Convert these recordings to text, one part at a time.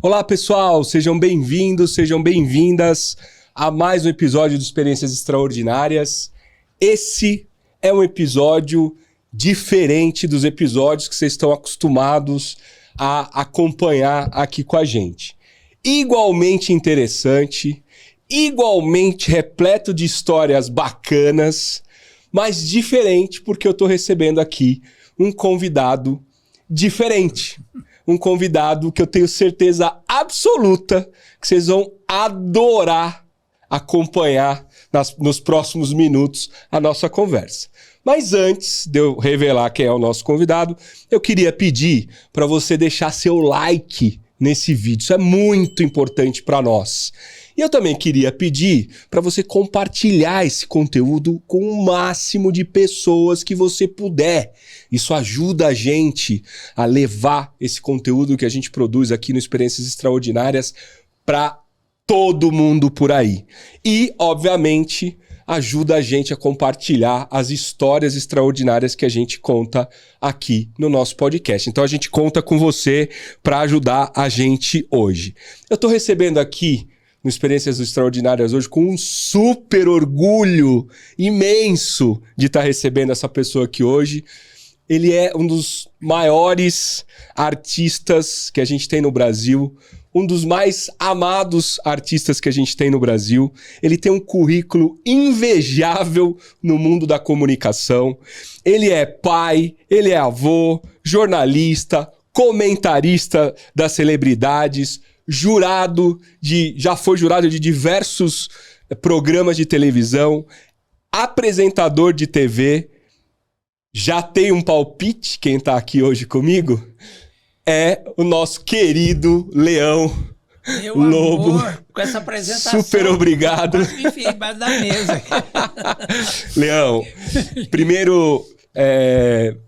Olá, pessoal, sejam bem-vindos, sejam bem-vindas a mais um episódio de Experiências Extraordinárias. Esse é um episódio diferente dos episódios que vocês estão acostumados a acompanhar aqui com a gente. Igualmente interessante, igualmente repleto de histórias bacanas, mas diferente porque eu estou recebendo aqui um convidado diferente. Um convidado que eu tenho certeza absoluta que vocês vão adorar acompanhar nos próximos minutos a nossa conversa. Mas antes de eu revelar quem é o nosso convidado, eu queria pedir para você deixar seu like nesse vídeo. Isso é muito importante para nós. E eu também queria pedir para você compartilhar esse conteúdo com o máximo de pessoas que você puder. Isso ajuda a gente a levar esse conteúdo que a gente produz aqui no Experiências Extraordinárias para todo mundo por aí. E, obviamente, ajuda a gente a compartilhar as histórias extraordinárias que a gente conta aqui no nosso podcast. Então a gente conta com você para ajudar a gente hoje. Eu estou recebendo aqui no Experiências Extraordinárias hoje com um super orgulho imenso de estar recebendo essa pessoa aqui hoje. Ele é um dos maiores artistas que a gente tem no Brasil, um dos mais amados artistas que a gente tem no Brasil. Ele tem um currículo invejável no mundo da comunicação. Ele é pai, ele é avô, jornalista, comentarista das celebridades, já foi jurado de diversos programas de televisão, apresentador de TV. Já tem um palpite, quem tá aqui hoje comigo é o nosso querido Leão Meu Lobo. Amor, com essa apresentação. Super obrigado. Me enfiei embaixo da mesa. Leão, primeiro,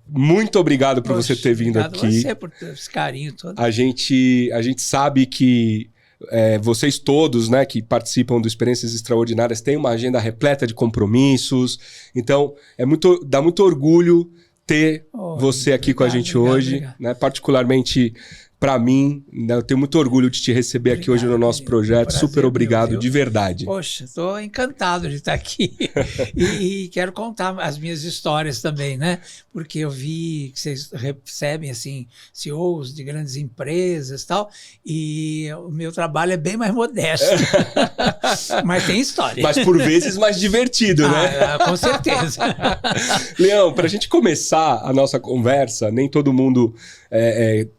muito obrigado por você ter vindo aqui. Obrigado você por ter esse carinho todo. A gente sabe que vocês todos, né, que participam do Experiências Extraordinárias têm uma agenda repleta de compromissos. Então, dá muito orgulho ter você aqui com a gente hoje. Obrigado. Né? Particularmente para mim, né, eu tenho muito orgulho de te receber aqui hoje no nosso projeto. Prazer, Super obrigado, meu, de verdade. Poxa, estou encantado de estar aqui. e quero contar as minhas histórias também, né? Porque eu vi que vocês recebem, assim, CEOs de grandes empresas e tal, e o meu trabalho é bem mais modesto. Mas tem história. Mas por vezes mais divertido, né? Com certeza. Leão, para a gente começar a nossa conversa, nem todo mundo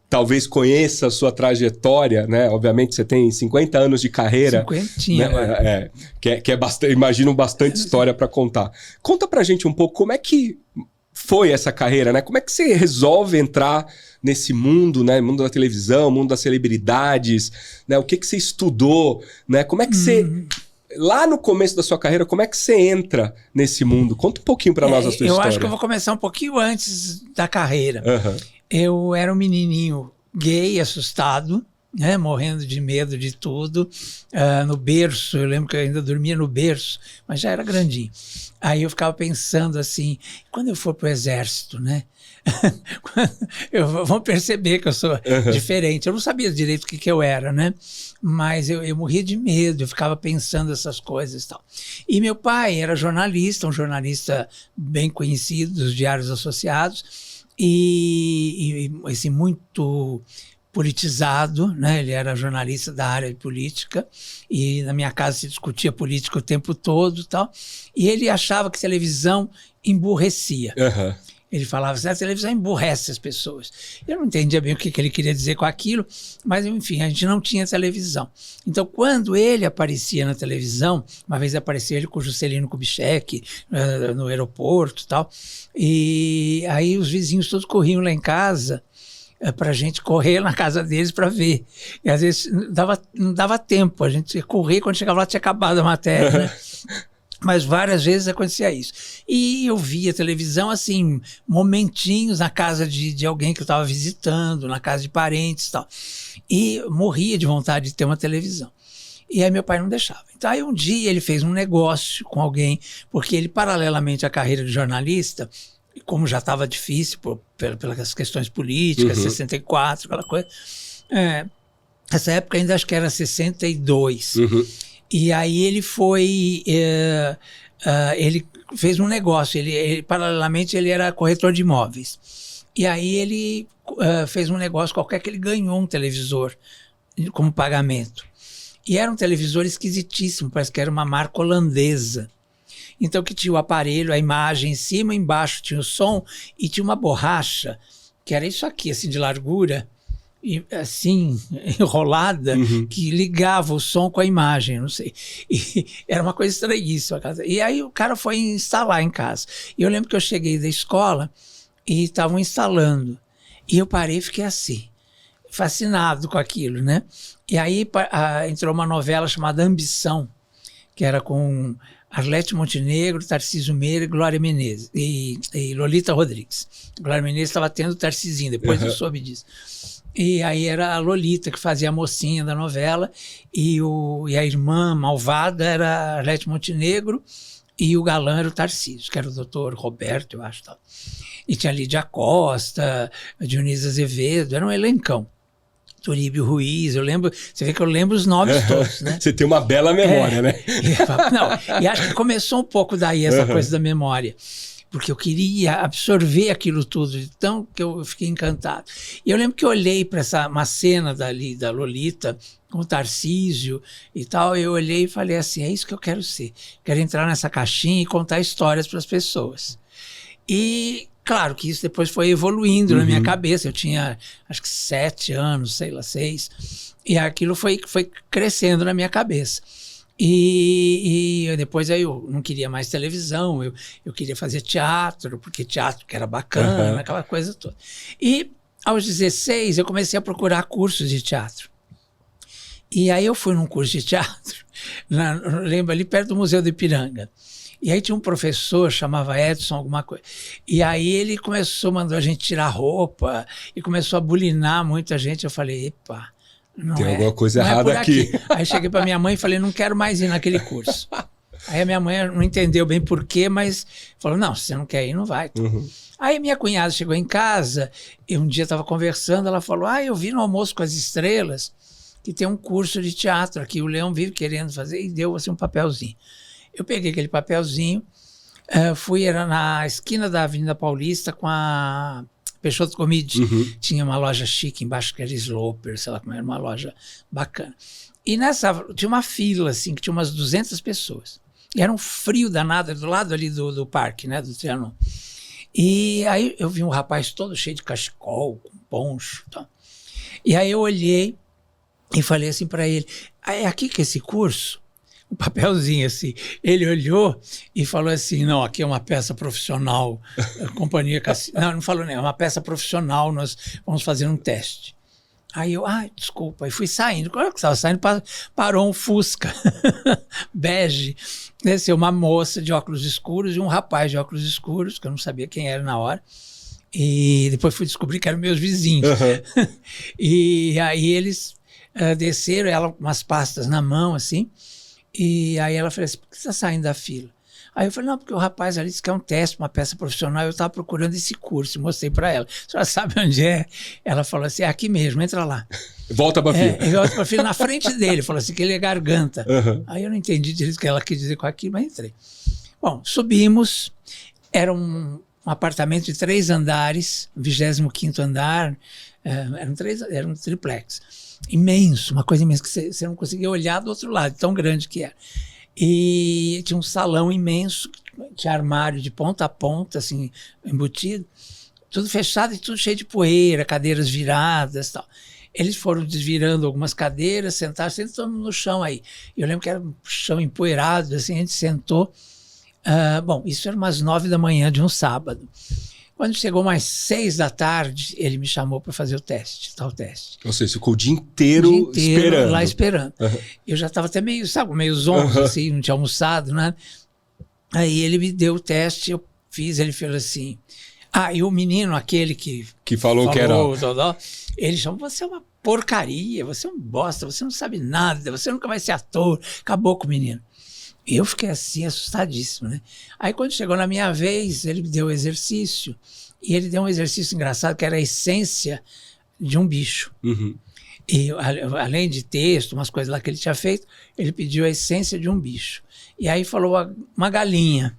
talvez conheça a sua trajetória, né? Obviamente você tem 50 anos de carreira. 50, né? Que é bastante, imagino bastante história para contar. Conta pra gente um pouco como é que foi essa carreira, né? Como é que você resolve entrar nesse mundo, né? Mundo da televisão, mundo das celebridades, né? O que você estudou, né? Como é que você... Lá no começo da sua carreira, como é que você entra nesse mundo? Conta um pouquinho para nós a sua história. Eu acho que eu vou começar um pouquinho antes da carreira. Uhum. Eu era um menininho gay, assustado, né, morrendo de medo de tudo, no berço. Eu lembro que eu ainda dormia no berço, mas já era grandinho. Aí eu ficava pensando assim, quando eu for pro exército, né? Vão perceber que eu sou diferente. Eu não sabia direito o que eu era, né? Mas eu morria de medo, eu ficava pensando essas coisas e tal. E meu pai era jornalista, um jornalista bem conhecido dos Diários Associados, e assim, muito politizado, né? Ele era jornalista da área de política e na minha casa se discutia política o tempo todo e tal. E ele achava que televisão emburrecia. Uhum. Ele falava assim, a televisão emburrece as pessoas. Eu não entendia bem o que ele queria dizer com aquilo, mas enfim, a gente não tinha televisão. Então, quando ele aparecia na televisão, uma vez apareceu ele com o Juscelino Kubitschek no aeroporto e tal, e aí os vizinhos todos corriam lá em casa para a gente correr na casa deles para ver. E às vezes não dava tempo, a gente ia correr, quando chegava lá tinha acabado a matéria, né? Mas várias vezes acontecia isso. E eu via televisão, assim, momentinhos na casa de alguém que eu estava visitando, na casa de parentes e tal. E morria de vontade de ter uma televisão. E aí meu pai não deixava. Então aí um dia ele fez um negócio com alguém, porque ele, paralelamente à carreira de jornalista, como já estava difícil pelas questões políticas, 64, aquela coisa, Essa época ainda acho que era 62. E aí ele foi... ele fez um negócio. Paralelamente, ele era corretor de imóveis. E aí ele fez um negócio qualquer que ele ganhou um televisor como pagamento. E era um televisor esquisitíssimo, parece que era uma marca holandesa. Então que tinha o aparelho, a imagem em cima, embaixo tinha o som e tinha uma borracha, que era isso aqui, assim, de largura, e assim, enrolada, que ligava o som com a imagem, não sei. E era uma coisa estranhíssima. E aí o cara foi instalar em casa. E eu lembro que eu cheguei da escola e estavam instalando. E eu parei e fiquei assim, fascinado com aquilo, né? E aí entrou uma novela chamada Ambição, que era com Arlete Montenegro, Tarcísio Meira e Glória Menezes, e Lolita Rodrigues. Glória Menezes estava tendo o Tarcisinho, depois eu soube disso. E aí era a Lolita que fazia a mocinha da novela, e a irmã malvada era a Arlete Montenegro, e o galã era o Tarcísio, que era o doutor Roberto, eu acho. Tal. E tinha Lídia Costa, Dionísio Azevedo, era um elencão. Turíbio Ruiz, eu lembro, você vê que eu lembro os nomes todos, né? Você tem uma bela memória, né? E acho que começou um pouco daí essa coisa da memória, porque eu queria absorver aquilo tudo, então que eu fiquei encantado. E eu lembro que eu olhei para uma cena dali, da Lolita, com o Tarcísio e tal, eu olhei e falei assim, é isso que eu quero ser, quero entrar nessa caixinha e contar histórias para as pessoas. E claro que isso depois foi evoluindo na minha cabeça. Eu tinha, acho que 7 anos, sei lá, 6. E aquilo foi crescendo na minha cabeça. E depois aí eu não queria mais televisão, eu queria fazer teatro, porque teatro que era bacana, aquela coisa toda. E aos 16 eu comecei a procurar cursos de teatro. E aí eu fui num curso de teatro, lembro ali perto do Museu do Ipiranga. E aí tinha um professor, chamava Edson alguma coisa. E aí ele mandou a gente tirar roupa e começou a bulinar muita gente. Eu falei, epa, tem alguma coisa errada aqui. Aí cheguei para minha mãe e falei, não quero mais ir naquele curso. Aí a minha mãe não entendeu bem por quê, mas falou, não, se você não quer ir, não vai. Aí minha cunhada chegou em casa e um dia estava conversando, ela falou, eu vi no Almoço com as Estrelas que tem um curso de teatro aqui, o Leão vive querendo fazer, e deu assim um papelzinho. Eu peguei aquele papelzinho, era na esquina da Avenida Paulista com a Peixoto Comide. Tinha uma loja chique embaixo, que era Sloper, sei lá como era, uma loja bacana. E tinha uma fila, assim, que tinha umas 200 pessoas. E era um frio danado, do lado ali do parque, né, do Trianon. E aí eu vi um rapaz todo cheio de cachecol, com poncho e tal. E aí eu olhei e falei assim para ele, é aqui que é esse curso? Um papelzinho assim. Ele olhou e falou assim, não, aqui é uma peça profissional, companhia Cassino. Não falou nem, é uma peça profissional, nós vamos fazer um teste. Aí eu, desculpa, e fui saindo. Quando eu estava saindo, parou um Fusca bege, desceu uma moça de óculos escuros e um rapaz de óculos escuros, que eu não sabia quem era na hora. E depois fui descobrir que eram meus vizinhos. E aí eles desceram, ela com umas pastas na mão, assim. E aí ela falou assim, por que você está saindo da fila? Aí eu falei, não, porque o rapaz ali disse que é um teste, uma peça profissional, eu estava procurando esse curso, mostrei para ela. A senhora sabe onde é? Ela falou assim, é aqui mesmo, entra lá. Volta para a fila. Volta para a fila na frente dele, falou assim, que ele é garganta. Aí eu não entendi direito o que ela quis dizer com aquilo, mas entrei. Bom, subimos, era um apartamento de 3 andares, 25º andar, era um triplex. Imenso, uma coisa imensa, que você não conseguia olhar do outro lado, tão grande que era. E tinha um salão imenso, tinha armário de ponta a ponta, assim, embutido, tudo fechado e tudo cheio de poeira, cadeiras viradas e tal. Eles foram desvirando algumas cadeiras, sentaram, sentamos no chão aí. Eu lembro que era um chão empoeirado, assim, a gente sentou. Bom, isso era umas 9 da manhã de um sábado. Quando chegou mais 6 da tarde, ele me chamou para fazer o teste, tal teste. Ou seja, ficou o dia inteiro esperando. Lá esperando. Eu já estava até meio zonzo, assim, não tinha almoçado, né? Aí ele me deu o teste, eu fiz, ele falou assim... e o menino, aquele que falou que era... Ele chamou, você é uma porcaria, você é um bosta, você não sabe nada, você nunca vai ser ator. Acabou com o menino. Eu fiquei assim, assustadíssimo, né? Aí quando chegou na minha vez, ele me deu o exercício, e ele deu um exercício engraçado, que era a essência de um bicho. E além de texto, umas coisas lá que ele tinha feito, ele pediu a essência de um bicho. E aí falou uma galinha.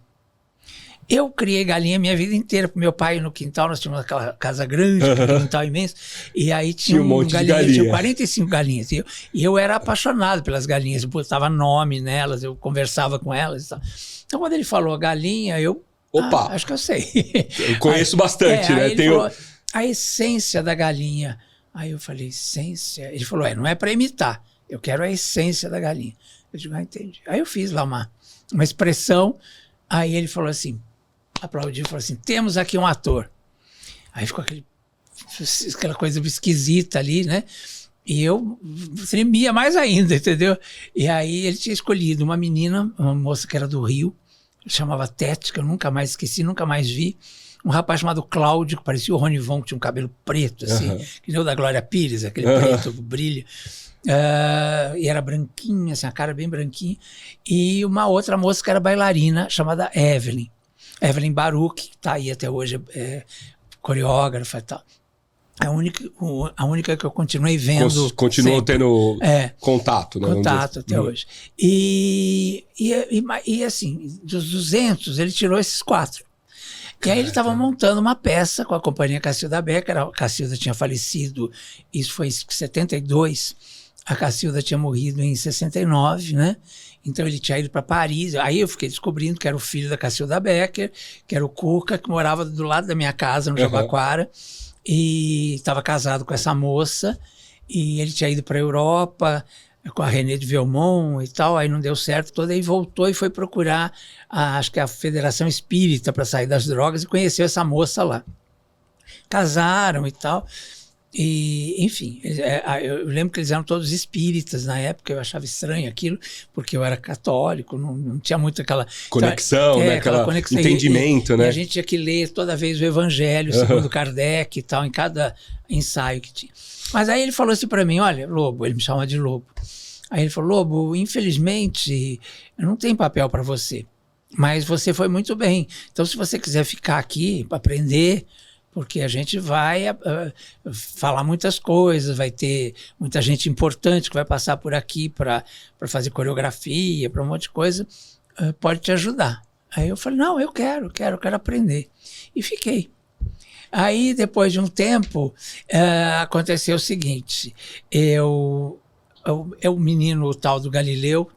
Eu criei galinha minha vida inteira, porque meu pai no quintal, nós tínhamos aquela casa grande, um quintal imenso, e aí tinha um monte de galinha. Tinha 45 galinhas. E eu era apaixonado pelas galinhas, eu botava nome nelas, eu conversava com elas e tal. Então quando ele falou galinha, eu... Opa! Acho que eu sei. Eu conheço bastante, né? Ele falou, a essência da galinha. Aí eu falei, essência? Ele falou, não é para imitar, eu quero a essência da galinha. Eu digo, entendi. Aí eu fiz lá uma expressão, aí ele falou assim, aplaudiu e falou assim, temos aqui um ator. Aí ficou aquela coisa esquisita ali, né? E eu tremia mais ainda, entendeu? E aí ele tinha escolhido uma menina, uma moça que era do Rio, chamava Tete, que eu nunca mais esqueci, nunca mais vi. Um rapaz chamado Cláudio, que parecia o Rony Von, que tinha um cabelo preto, assim, que nem o da Glória Pires, aquele preto, brilho. E era branquinha, assim, a cara bem branquinha. E uma outra moça que era bailarina, chamada Evelyn. Evelyn Baruch, que está aí até hoje, coreógrafa e tal. A única que eu continuei vendo. Continuou tendo contato, né? Contato até hoje. E assim, dos 200, ele tirou esses 4. E aí ele estava montando uma peça com a companhia Cacilda Becker. A Cacilda tinha falecido, isso foi em 72. A Cacilda tinha morrido em 69, né? Então ele tinha ido para Paris. Aí eu fiquei descobrindo que era o filho da Cacilda Becker, que era o Cuca, que morava do lado da minha casa, no Jabaquara. E estava casado com essa moça. E ele tinha ido para a Europa com a René de Velmont e tal. Aí não deu certo todo. Aí voltou e foi procurar, acho que a Federação Espírita para sair das drogas. E conheceu essa moça lá. Casaram e tal. E, enfim, eu lembro que eles eram todos espíritas na época, eu achava estranho aquilo, porque eu era católico, não tinha muito aquela... Conexão, né? Aquela conexão, entendimento, né? E a gente tinha que ler toda vez o Evangelho, segundo Kardec e tal, em cada ensaio que tinha. Mas aí ele falou assim para mim, olha, Lobo, ele me chama de Lobo. Aí ele falou, Lobo, infelizmente, eu não tenho papel para você, mas você foi muito bem. Então, se você quiser ficar aqui para aprender... porque a gente vai falar muitas coisas, vai ter muita gente importante que vai passar por aqui para fazer coreografia, para um monte de coisa, pode te ajudar. Aí eu falei, não, eu quero aprender. E fiquei. Aí, depois de um tempo, aconteceu o seguinte, o menino tal do Galileu,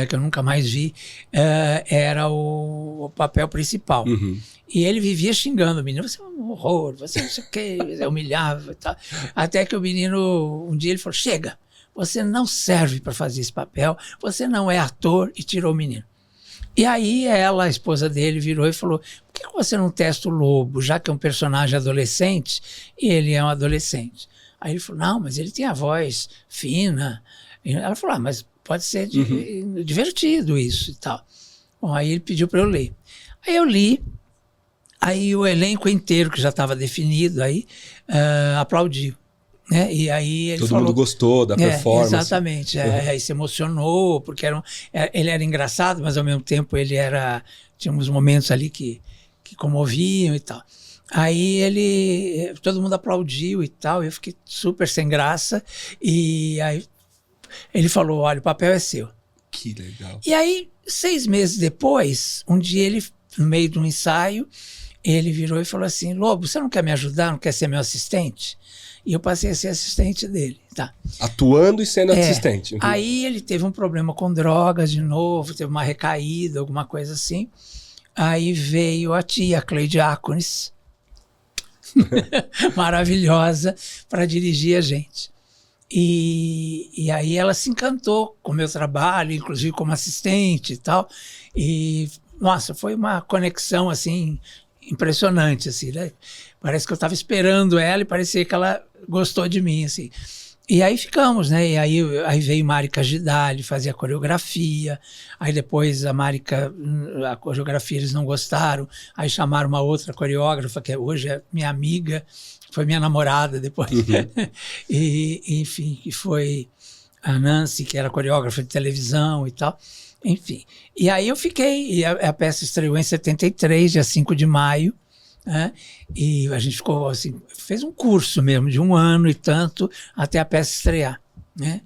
que eu nunca mais vi, era o papel principal. E ele vivia xingando o menino, você é um horror, você não sei o quê, humilhava e tal. Até que o menino, um dia ele falou, chega, você não serve para fazer esse papel, você não é ator, e tirou o menino. E aí ela, a esposa dele, virou e falou, por que você não testa o Lobo, já que é um personagem adolescente, e ele é um adolescente? Aí ele falou, não, mas ele tem a voz fina. E ela falou, mas pode ser divertido isso e tal. Bom, aí ele pediu para eu ler. Aí eu li, aí o elenco inteiro, que já estava definido, aí aplaudiu. Né? E aí ele Todo mundo gostou da performance. Exatamente. Aí se emocionou, porque ele era engraçado, mas ao mesmo tempo tinha uns momentos ali que comoviam e tal. Aí todo mundo aplaudiu e tal, eu fiquei super sem graça, e aí ele falou, olha, o papel é seu. Que legal. E aí, 6 meses depois, um dia ele, no meio de um ensaio, ele virou e falou assim, Lobo, você não quer me ajudar, não quer ser meu assistente? E eu passei a ser assistente dele, tá? Atuando e sendo assistente. Aí ele teve um problema com drogas de novo, teve uma recaída, alguma coisa assim. Aí veio a tia, a Cleide Ácones, maravilhosa, para dirigir a gente. E aí ela se encantou com o meu trabalho, inclusive como assistente e tal. E, nossa, foi uma conexão, assim, impressionante, assim, né? Parece que eu estava esperando ela e parecia que ela gostou de mim, assim. E aí ficamos, né? E aí veio Marica Gidali, fazia coreografia. Aí depois a coreografia eles não gostaram. Aí chamaram uma outra coreógrafa, que hoje é minha amiga, foi minha namorada depois. E, enfim, que foi a Nancy, que era coreógrafa de televisão e tal. Enfim. E aí eu fiquei, e a peça estreou em 73, dia 5 de maio. né? E a gente ficou assim, fez um curso mesmo de 1 ano e tanto até a peça estrear, né?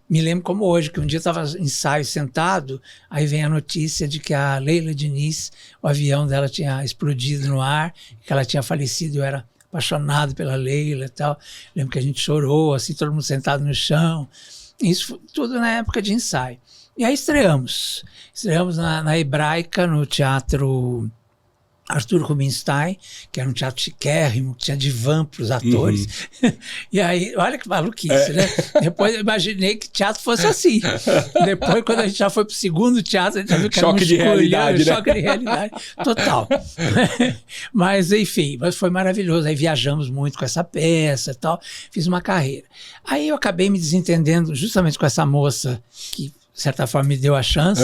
Me lembro como hoje, que um dia eu estava em ensaio sentado, aí vem a notícia de que a Leila Diniz, o avião dela tinha explodido no ar, que ela tinha falecido. Eu era apaixonado pela Leila e tal. Lembro que a gente chorou, assim, todo mundo sentado no chão. Isso tudo na época de ensaio. E aí estreamos. Estreamos na Hebraica, no Teatro Arthur Rubinstein, que era um teatro chiquérrimo, que tinha divã para os atores. E aí, olha que maluquice, né? Depois eu imaginei que teatro fosse assim. Depois, quando a gente já foi para o segundo teatro, a gente já viu que era choque de realidade, né? Choque de realidade total. Mas, enfim, mas foi maravilhoso. Aí viajamos muito com essa peça e tal. Fiz uma carreira. Aí eu acabei me desentendendo justamente com essa moça que, de certa forma, me deu a chance,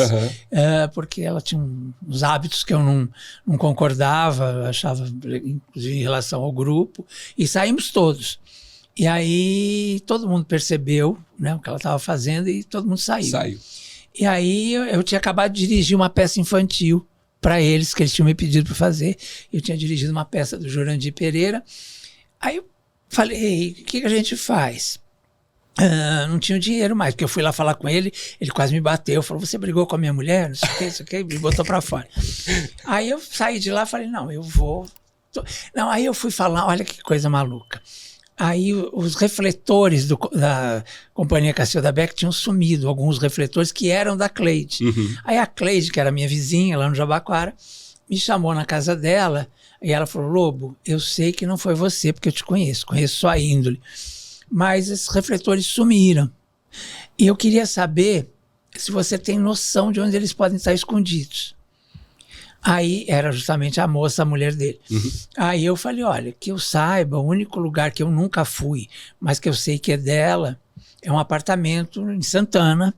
porque ela tinha uns hábitos que eu não concordava, achava, inclusive em relação ao grupo, e saímos todos. E aí todo mundo percebeu, né, o que ela estava fazendo e todo mundo saiu. E aí eu tinha acabado de dirigir uma peça infantil para eles, que eles tinham me pedido para fazer. Eu tinha dirigido uma peça do Jurandir Pereira. Aí eu falei, o que a gente faz? Não tinha dinheiro mais, porque eu fui lá falar com ele, ele quase me bateu, falou, você brigou com a minha mulher, não sei o que, me botou pra fora. Aí eu saí de lá e falei, não, eu vou... Não, aí eu fui falar, olha que coisa maluca. Aí os refletores da Companhia Cacilda Beck tinham sumido, alguns refletores que eram da Cleide. Aí a Cleide, que era minha vizinha lá no Jabaquara, me chamou na casa dela e ela falou, Lobo, eu sei que não foi você, porque eu te conheço sua índole. Mas esses refletores sumiram. E eu queria saber se você tem noção de onde eles podem estar escondidos. Aí era justamente a moça, a mulher dele. Aí eu falei, olha, que eu saiba, o único lugar que eu nunca fui, mas que eu sei que é dela, é um apartamento em Santana,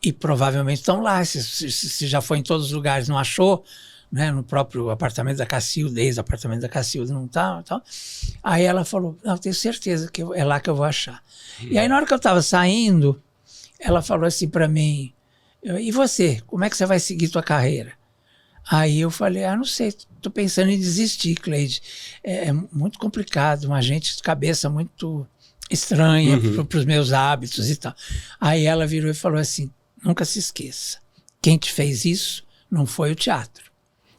e provavelmente estão lá. Se já foi em todos os lugares, não achou, né, no próprio apartamento da Cacilda, ex-apartamento da Cacilda, não tá, tal. Aí ela falou, não, tenho certeza que é lá que eu vou achar. E aí na hora que eu estava saindo, ela falou assim para mim, e você, como é que você vai seguir tua carreira? Aí eu falei, não sei, estou pensando em desistir, Cleide. É muito complicado, uma gente de cabeça muito estranha para os meus hábitos e tal. Aí ela virou e falou assim, nunca se esqueça, quem te fez isso não foi o teatro.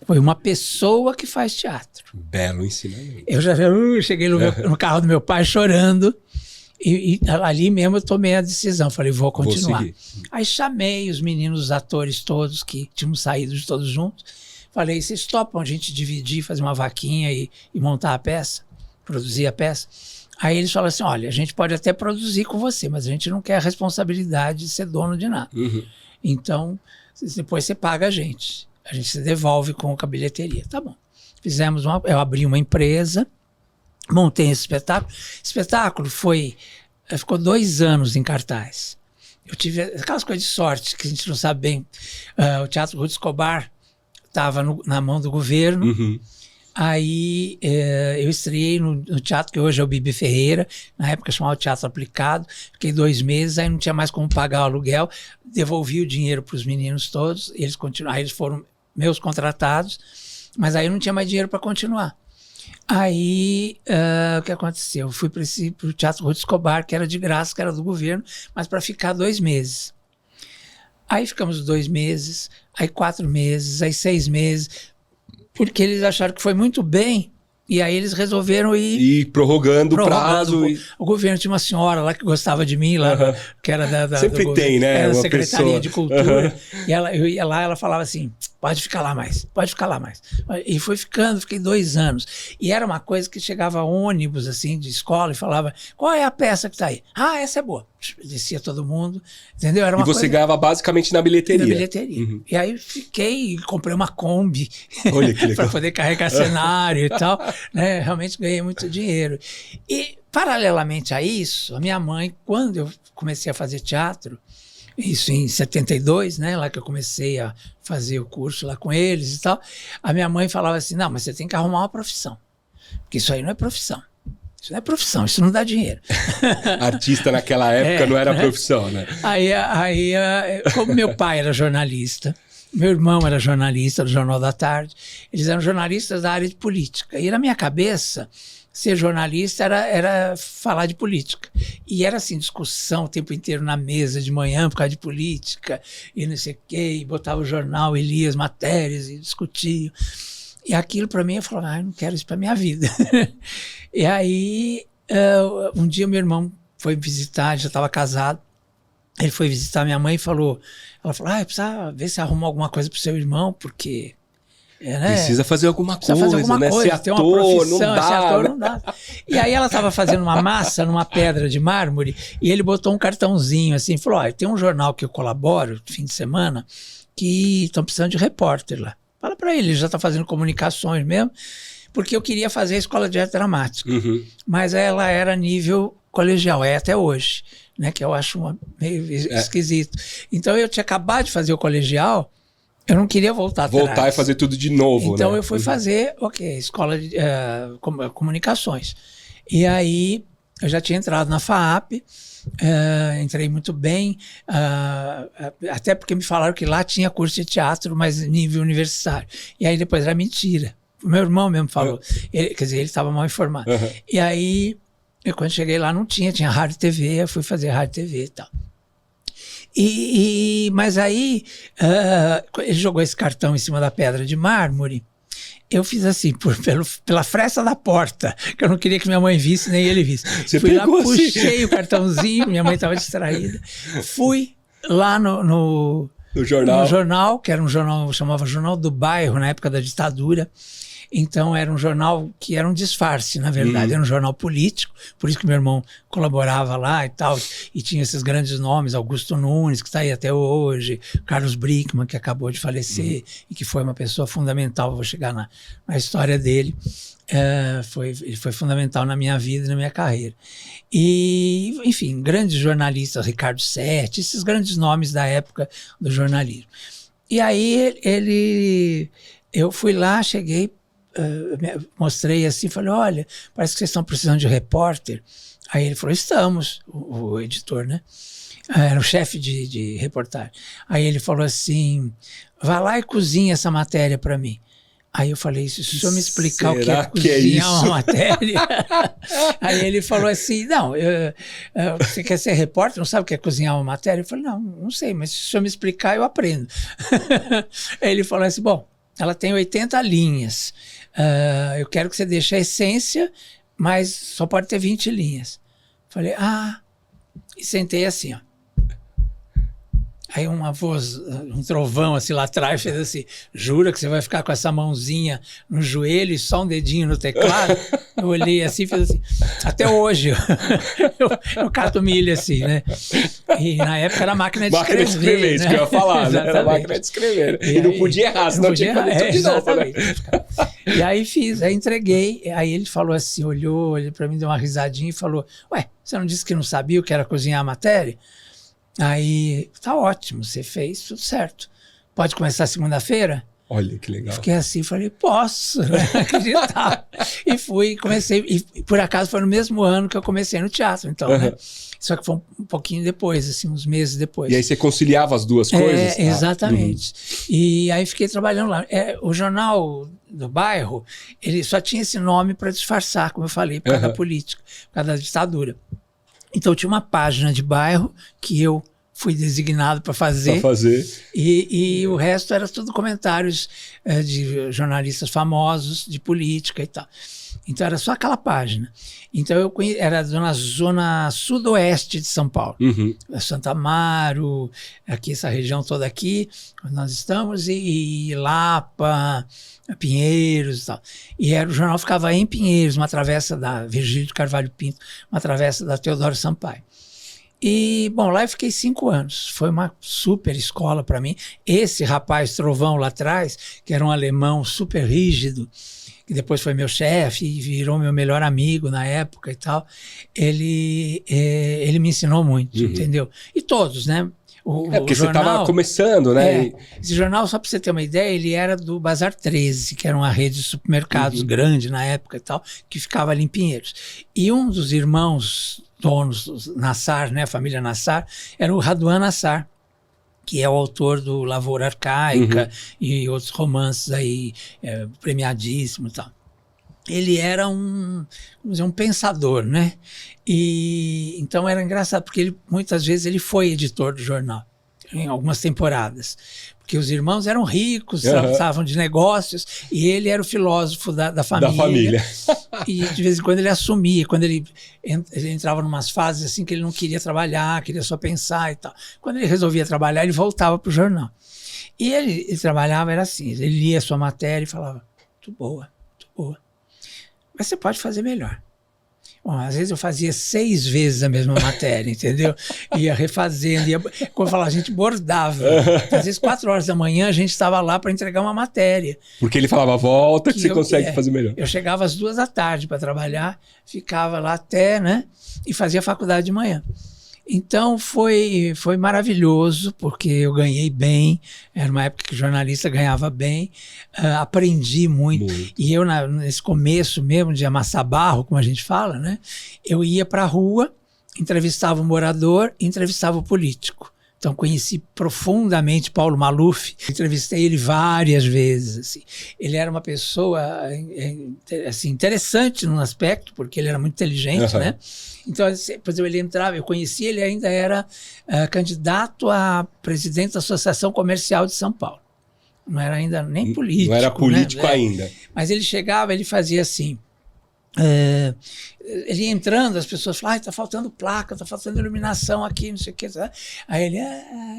Foi uma pessoa que faz teatro. Belo ensinamento. Eu já cheguei no carro do meu pai chorando e ali mesmo eu tomei a decisão. Falei, vou continuar. Aí chamei os meninos, os atores todos que tínhamos saído de todos juntos. Falei, vocês topam a gente dividir, fazer uma vaquinha e montar a peça? Produzir a peça? Aí eles falaram assim, olha, a gente pode até produzir com você, mas a gente não quer a responsabilidade de ser dono de nada. Então, depois você paga a gente se devolve com a bilheteria. Tá bom. Eu abri uma empresa, montei esse espetáculo. O espetáculo ficou 2 anos em cartaz. Eu tive aquelas coisas de sorte que a gente não sabe bem. O Teatro Ruth Escobar estava na mão do governo. Aí eu estreiei no teatro que hoje é o Bibi Ferreira, na época chamava Teatro Aplicado, fiquei 2 meses, aí não tinha mais como pagar o aluguel, devolvi o dinheiro para os meninos todos, eles continuaram, eles foram meus contratados, mas aí eu não tinha mais dinheiro para continuar. Aí o que aconteceu? Eu fui para o Teatro Ruth Escobar, que era de graça, que era do governo, mas para ficar 2 meses. Aí ficamos 2 meses, aí 4 meses, aí 6 meses, porque eles acharam que foi muito bem, e aí eles resolveram ir... prorrogando o prazo. O governo tinha uma senhora lá que gostava de mim, lá, que era da sempre do tem, né? Era uma Secretaria pessoa. de Cultura. E eu ia lá, ela falava assim, pode ficar lá mais, pode ficar lá mais. E foi ficando, fiquei 2 anos. E era uma coisa que chegava ônibus, assim, de escola, e falava, qual é a peça que tá aí? Essa é boa. Descia todo mundo, entendeu? Era uma e você coisa... ganhava basicamente na bilheteria. Na bilheteria. E aí fiquei, comprei uma Kombi para poder carregar cenário e tal, né? Realmente ganhei muito dinheiro. E, paralelamente a isso, a minha mãe, quando eu comecei a fazer teatro, isso em 72, né? Lá que eu comecei a fazer o curso lá com eles e tal, a minha mãe falava assim, não, mas você tem que arrumar uma profissão, porque isso aí não é profissão. Isso não é profissão, isso não dá dinheiro. Artista naquela época não era profissão, né? Aí, como meu pai era jornalista, Meu irmão era jornalista do Jornal da Tarde. Eles eram jornalistas da área de política. E na minha cabeça, ser jornalista era falar de política. E era assim, discussão o tempo inteiro na mesa de manhã por causa de política, e não sei o quê, e botava o jornal, e lia as matérias, e discutia. E aquilo para mim, eu falava, eu não quero isso para minha vida. E aí, um dia meu irmão foi visitar, já estava casado, ele foi visitar minha mãe e ela falou, precisa ver se arruma alguma coisa pro seu irmão, porque... Precisa fazer alguma coisa, né? Coisa, ser ator, não dá. Ser ator não dá. E aí ela estava fazendo uma massa numa pedra de mármore e ele botou um cartãozinho assim, falou, tem um jornal que eu colaboro, fim de semana, que estão precisando de repórter lá. Fala para ele já está fazendo comunicações mesmo, porque eu queria fazer a escola de arte dramática. Uhum. Mas ela era nível colegial, é até hoje, né? Que eu acho meio esquisito. Então eu tinha acabado de fazer o colegial, eu não queria voltar e fazer tudo de novo, então né? eu fui fazer, escola de comunicações. E aí eu já tinha entrado na FAAP, entrei muito bem, até porque me falaram que lá tinha curso de teatro, mas nível universitário. E aí depois era mentira. O meu irmão mesmo falou. Quer dizer, ele estava mal informado. Uhum. E aí, quando cheguei lá não tinha rádio e TV, eu fui fazer rádio e TV e tal. Mas aí, ele jogou esse cartão em cima da pedra de mármore. Eu fiz assim, pela fresta da porta, que eu não queria que minha mãe visse, nem ele visse. Você fui lá, assim? puxei o cartãozinho, minha mãe estava distraída. Fui lá no jornal, que era um jornal, chamava Jornal do Bairro, na época da ditadura. Então era um jornal que era um disfarce, na verdade, era um jornal político, por isso que meu irmão colaborava lá e tal, e tinha esses grandes nomes, Augusto Nunes, que está aí até hoje, Carlos Brickman, que acabou de falecer, e que foi uma pessoa fundamental, vou chegar na história dele, ele foi fundamental na minha vida e na minha carreira. E, enfim, grandes jornalistas, Ricardo Sete, esses grandes nomes da época do jornalismo. E aí eu fui lá, cheguei, mostrei assim, falei, olha, parece que vocês estão precisando de repórter. Aí ele falou, estamos, o editor, né? Era o chefe de reportagem. Aí ele falou assim, vá lá e cozinha essa matéria para mim. Aí eu falei, se o senhor me explicar o que é cozinhar uma matéria... Aí ele falou assim, não, você quer ser repórter, não sabe o que é cozinhar uma matéria? Eu falei, não sei, mas se o senhor me explicar, eu aprendo. Aí ele falou assim, bom, ela tem 80 linhas. Eu quero que você deixe a essência, mas só pode ter 20 linhas. Falei, e sentei assim, ó. Aí uma voz, um trovão assim lá atrás fez assim, jura que você vai ficar com essa mãozinha no joelho e só um dedinho no teclado? Eu olhei assim e fiz assim, até hoje eu cato milho assim, né? E na época era máquina de escrever. Máquina de escrever, né? Isso que eu ia falar, né? Era máquina de escrever. E não podia errar, senão tinha que fazer tudo de novo, né? E aí aí entreguei, aí ele falou assim, olhou pra mim, deu uma risadinha e falou, ué, você não disse que não sabia o que era cozinhar a matéria? Aí, tá ótimo, você fez tudo certo. Pode começar segunda-feira? Olha que legal. Fiquei assim, falei, posso, né? Acreditar. E fui, comecei, e por acaso foi no mesmo ano que eu comecei no teatro, então, né? Só que foi um pouquinho depois, assim, uns meses depois. E aí você conciliava as duas coisas? Exatamente. E aí fiquei trabalhando lá. O jornal do bairro, ele só tinha esse nome para disfarçar, como eu falei, por causa da política, por causa da ditadura. Então tinha uma página de bairro que eu fui designado para fazer. E o resto era tudo comentários de jornalistas famosos, de política e tal. Então era só aquela página. Então eu era na zona sudoeste de São Paulo. Santa Amaro, aqui, essa região toda aqui, onde nós estamos, e Lapa, Pinheiros e tal. E o jornal ficava em Pinheiros, uma travessa da Virgílio de Carvalho Pinto, uma travessa da Teodoro Sampaio. E, bom, lá eu fiquei 5 anos. Foi uma super escola para mim. Esse rapaz trovão lá atrás, que era um alemão super rígido, que depois foi meu chefe e virou meu melhor amigo na época e tal, ele me ensinou muito, entendeu? E todos, né? Porque você estava começando, né? Esse jornal, só para você ter uma ideia, ele era do Bazar 13, que era uma rede de supermercados grande na época e tal, que ficava ali em Pinheiros. E um dos irmãos donos, Nassar, né, a família Nassar, era o Raduan Nassar, que é o autor do Lavoura Arcaica e outros romances aí premiadíssimos e tal. Ele era vamos dizer, um pensador, né? E então era engraçado, porque muitas vezes ele foi editor do jornal, em algumas temporadas. Porque os irmãos eram ricos, precisavam de negócios, e ele era o filósofo da família. Da família. E de vez em quando ele assumia, quando ele entrava em umas fases assim que ele não queria trabalhar, queria só pensar e tal. Quando ele resolvia trabalhar, ele voltava para o jornal. E ele trabalhava, era assim, ele lia a sua matéria e falava, muito boa, mas você pode fazer melhor. Bom, às vezes eu fazia 6 vezes a mesma matéria, entendeu? Ia refazendo, como eu falava, a gente bordava. Às vezes 4 horas da manhã a gente estava lá para entregar uma matéria. Porque ele falava, volta que você consegue fazer melhor. Eu chegava às 2 da tarde para trabalhar, ficava lá até, né? E fazia faculdade de manhã. Então foi maravilhoso, porque eu ganhei bem, era uma época que o jornalista ganhava bem, aprendi muito. E eu, nesse começo mesmo de amassar barro, como a gente fala, né, eu ia para a rua, entrevistava o morador, entrevistava o político. Então conheci profundamente Paulo Maluf, entrevistei ele várias vezes. Assim. Ele era uma pessoa assim, interessante num aspecto, porque ele era muito inteligente, né? Então, por exemplo, ele entrava, eu conheci, ele ainda era candidato a presidente da Associação Comercial de São Paulo. Não era ainda nem político. Não era político, né? Ainda. Mas ele chegava, ele fazia assim... ele entrando, as pessoas falavam, está faltando placa, está faltando iluminação aqui, não sei o que. Aí ele,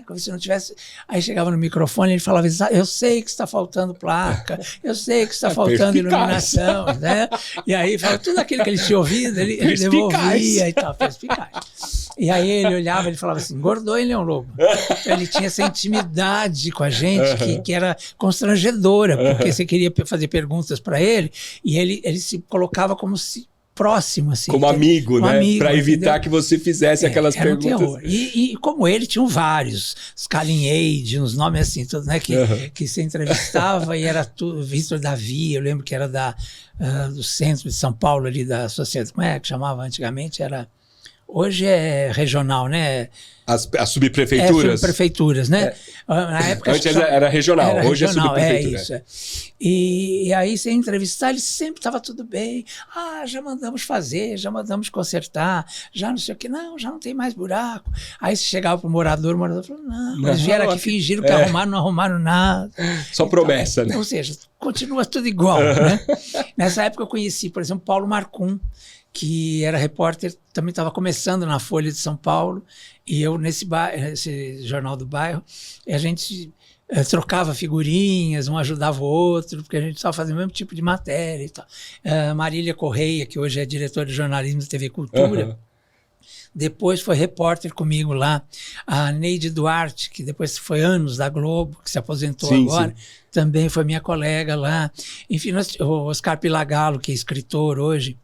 como se não tivesse. Aí chegava no microfone e ele falava, eu sei que está faltando placa, eu sei que está faltando iluminação, né? E aí falava, tudo aquilo que ele tinha ouvido, ele devolvia e tal, perspicaz. E aí ele olhava, ele falava assim, engordou, hein, Leão Lobo? Então, ele tinha essa intimidade com a gente que era constrangedora, porque você queria fazer perguntas para ele e ele se colocava como se próximo, assim. Como amigo, né? Para evitar que você fizesse aquelas perguntas. Um e como ele, tinham vários. Os Kalinade, uns nomes assim, tudo, né? Que se entrevistava e era tudo. Vitor Davi, eu lembro que era do centro de São Paulo, ali da sociedade. Como é que chamava antigamente? Hoje é regional, né? As subprefeituras? Subprefeituras, né? Na época, antes era regional, hoje regional, é subprefeitura. Isso. E aí, sem entrevistar, ele sempre estava tudo bem. Já mandamos fazer, já mandamos consertar, já não sei o que. Não, já não tem mais buraco. Aí você chegava para o morador falou, não, eles vieram aqui, fingiram que arrumaram, não arrumaram nada. Só promessa, né? Ou seja, continua tudo igual, né? Nessa época eu conheci, por exemplo, Paulo Marcum, que era repórter, também estava começando na Folha de São Paulo, e eu nesse jornal do bairro, a gente trocava figurinhas, um ajudava o outro, porque a gente estava fazendo o mesmo tipo de matéria e tal. Marília Correia, que hoje é diretora de jornalismo da TV Cultura, depois foi repórter comigo lá. A Neide Duarte, que depois foi anos da Globo, que se aposentou agora, também foi minha colega lá. Enfim, o Oscar Pilagalo, que é escritor hoje,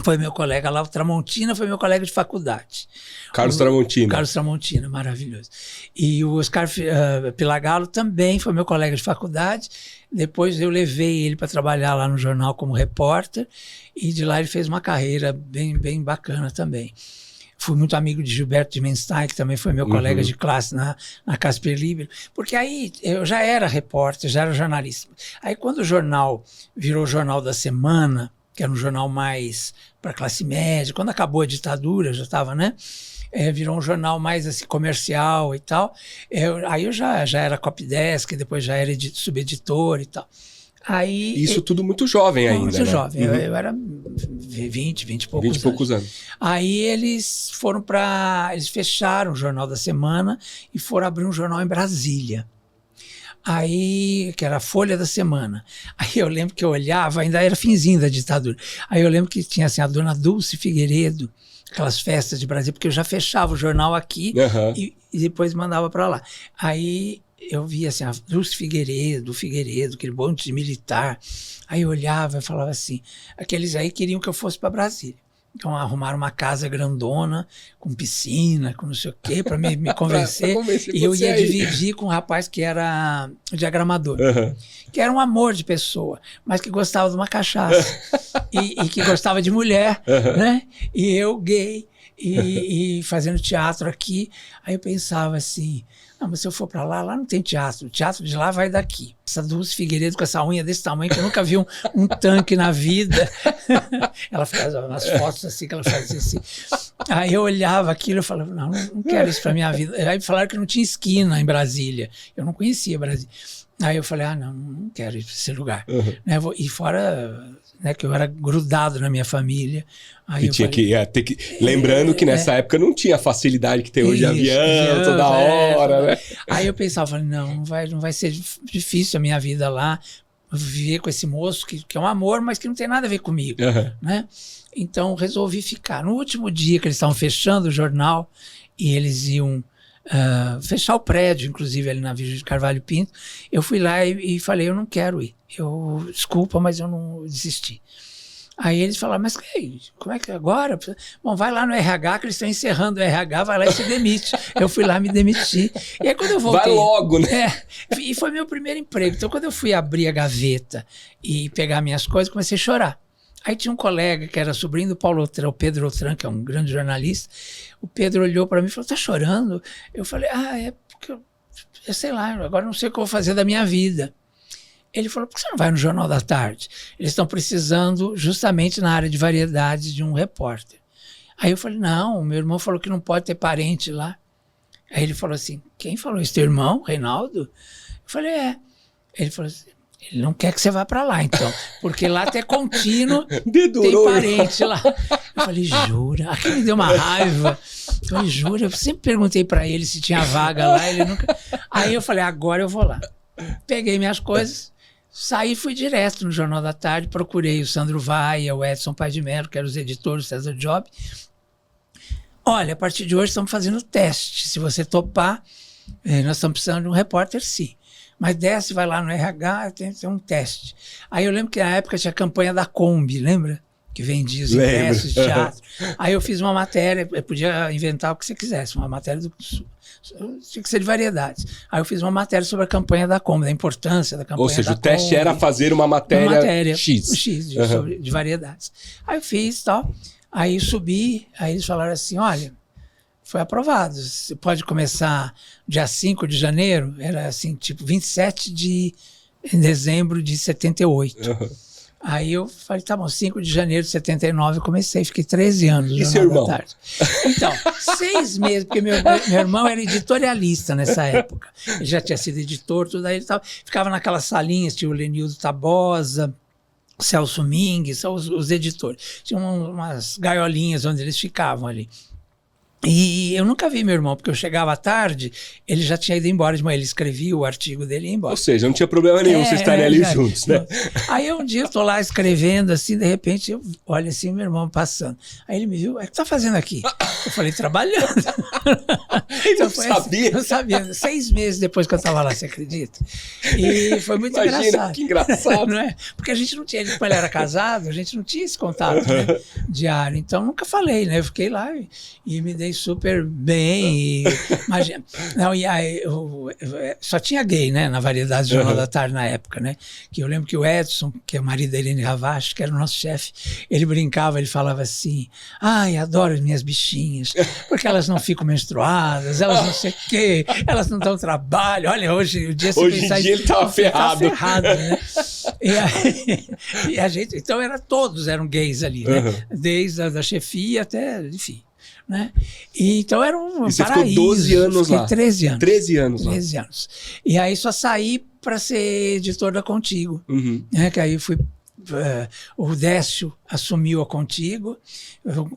foi meu colega lá. O Tramontina foi meu colega de faculdade. Carlos Tramontina, maravilhoso. E o Oscar Pilagalo também foi meu colega de faculdade. Depois eu levei ele para trabalhar lá no jornal como repórter, e de lá ele fez uma carreira bem, bem bacana também. Fui muito amigo de Gilberto de Menstein, que também foi meu colega de classe na Casper Libero, porque aí eu já era repórter, já era jornalista. Aí quando o jornal virou o Jornal da Semana, que era um jornal mais para classe média, quando acabou a ditadura, já estava, né? Virou um jornal mais assim, comercial e tal. Aí eu já era copydesk, depois já era subeditor e tal. Aí, isso tudo muito jovem ainda, muito né? jovem. Eu era 20 e poucos anos. Aí eles eles fecharam o Jornal da Semana e foram abrir um jornal em Brasília. Aí, que era a Folha da Semana. Aí eu lembro que eu olhava, ainda era finzinho da ditadura. Aí eu lembro que tinha assim, a dona Dulce Figueiredo, aquelas festas de Brasília, porque eu já fechava o jornal aqui e depois mandava para lá. Aí eu via assim, a Dulce Figueiredo, aquele bonde de militar. Aí eu olhava e falava assim, aqueles aí queriam que eu fosse para Brasília. Então arrumaram uma casa grandona, com piscina, com não sei o quê, para me convencer. E eu ia dividir com um rapaz que era diagramador, que era um amor de pessoa, mas que gostava de uma cachaça e que gostava de mulher, né? E eu gay, e fazendo teatro aqui. Aí eu pensava assim, Não, mas se eu for para lá não tem teatro. O teatro de lá vai daqui. Essa Dulce Figueiredo com essa unha desse tamanho, que eu nunca vi um tanque na vida. Ela fazia umas fotos assim, que ela fazia assim. Aí eu olhava aquilo e falava, não quero isso para minha vida. Aí falaram que não tinha esquina em Brasília. Eu não conhecia Brasília. Aí eu falei, não quero ir para esse lugar. Né, e fora... Né, que eu era grudado na minha família. Aí lembrando que nessa época não tinha a facilidade que tem hoje, avião toda hora, né? Aí eu pensava, não vai ser difícil a minha vida lá, viver com esse moço que é um amor, mas que não tem nada a ver comigo, né? Então resolvi ficar. No último dia que eles estavam fechando o jornal e eles iam fechar o prédio, inclusive ali na Virgem de Carvalho Pinto, eu fui lá e falei, eu não quero ir. Desculpa, mas eu não desisti. Aí eles falaram, mas como é que agora? Bom, vai lá no RH, que eles estão encerrando o RH, vai lá e se demite. Eu fui lá, me demiti. E aí quando eu voltei... Vai logo, né? E foi meu primeiro emprego. Então quando eu fui abrir a gaveta e pegar minhas coisas, comecei a chorar. Aí tinha um colega que era sobrinho do Paulo Outram, o Pedro Outram, que é um grande jornalista. O Pedro olhou para mim e falou, tá chorando? Eu falei, é porque eu sei lá, agora não sei o que eu vou fazer da minha vida. Ele falou, por que você não vai no Jornal da Tarde? Eles estão precisando, justamente na área de variedades, de um repórter. Aí eu falei, não, meu irmão falou que não pode ter parente lá. Aí ele falou assim, quem falou isso? Teu irmão, Reinaldo? Eu falei, Ele falou assim, ele não quer que você vá para lá, então. Porque lá até contínuo tem parente lá. Eu falei, jura? Aquilo me deu uma raiva. Eu falei, jura? Eu sempre perguntei para ele se tinha vaga lá, ele nunca... Aí eu falei, agora eu vou lá. Peguei minhas coisas, saí e fui direto no Jornal da Tarde, procurei o Sandro Vaia, o Edson Paes de Mello, que eram os editores, o César Job. Olha, a partir de hoje estamos fazendo teste. Se você topar, nós estamos precisando de um repórter, sim. Mas desce, vai lá no RH, tem um teste. Aí eu lembro que na época tinha a campanha da Kombi, lembra? Que vendia os ingressos de teatro. Aí eu fiz uma matéria, eu podia inventar o que você quisesse, uma matéria tinha que ser de variedades. Aí eu fiz uma matéria sobre a campanha da Kombi, da importância da campanha da Kombi. Ou seja, o teste era fazer uma matéria X. De variedades. Aí eu fiz e tal, aí subi, aí eles falaram assim, olha, foi aprovado, você pode começar dia 5 de janeiro, era assim, tipo 27 de dezembro de 78. Aí eu falei, tá bom, 5 de janeiro de 79 eu comecei, fiquei 13 anos no Jornal da Tarde. Então, 6 meses, porque meu irmão era editorialista nessa época. Ele já tinha sido editor, tudo aí, ficava naquelas salinhas, tinha o Lenildo Tabosa, o Celso Mingues, os editores. Tinha umas gaiolinhas onde eles ficavam ali. E eu nunca vi meu irmão, porque eu chegava à tarde, ele já tinha ido embora de manhã, ele escrevia o artigo dele e ia embora. Ou seja, não tinha problema nenhum vocês estarem ali juntos, né? Aí um dia eu tô lá escrevendo, assim, de repente eu olho assim, meu irmão passando. Aí ele me viu, o que tá fazendo aqui? Eu falei, trabalhando. Então, sabia? Não sabia. 6 meses depois que eu tava lá, você acredita? E foi muito engraçado. Que engraçado. Não é? Porque a gente não tinha, como ele era casado, a gente não tinha esse contato, né, diário. Então nunca falei, né? Eu fiquei lá e me dei super bem. Imagina. Não, e aí, só tinha gay, né? Na variedade do Jornal da Tarde na época, né? Que eu lembro que o Edson, que é o marido da Helene Ravache, que era o nosso chefe, ele brincava, ele falava assim, ai, adoro as minhas bichinhas, porque elas não ficam menstruadas, elas não sei o quê, elas não dão trabalho. Olha, hoje o dia você hoje em dia ele tava ferrado. Né? E a gente, então todos eram gays ali, né? Desde a chefia até, enfim. Né? E então era um paraíso. Você ficou 12 anos lá? 13 anos. 13 anos lá. 13 anos. E aí só saí para ser editor da Contigo. Né? Que aí fui... o Décio assumiu a Contigo,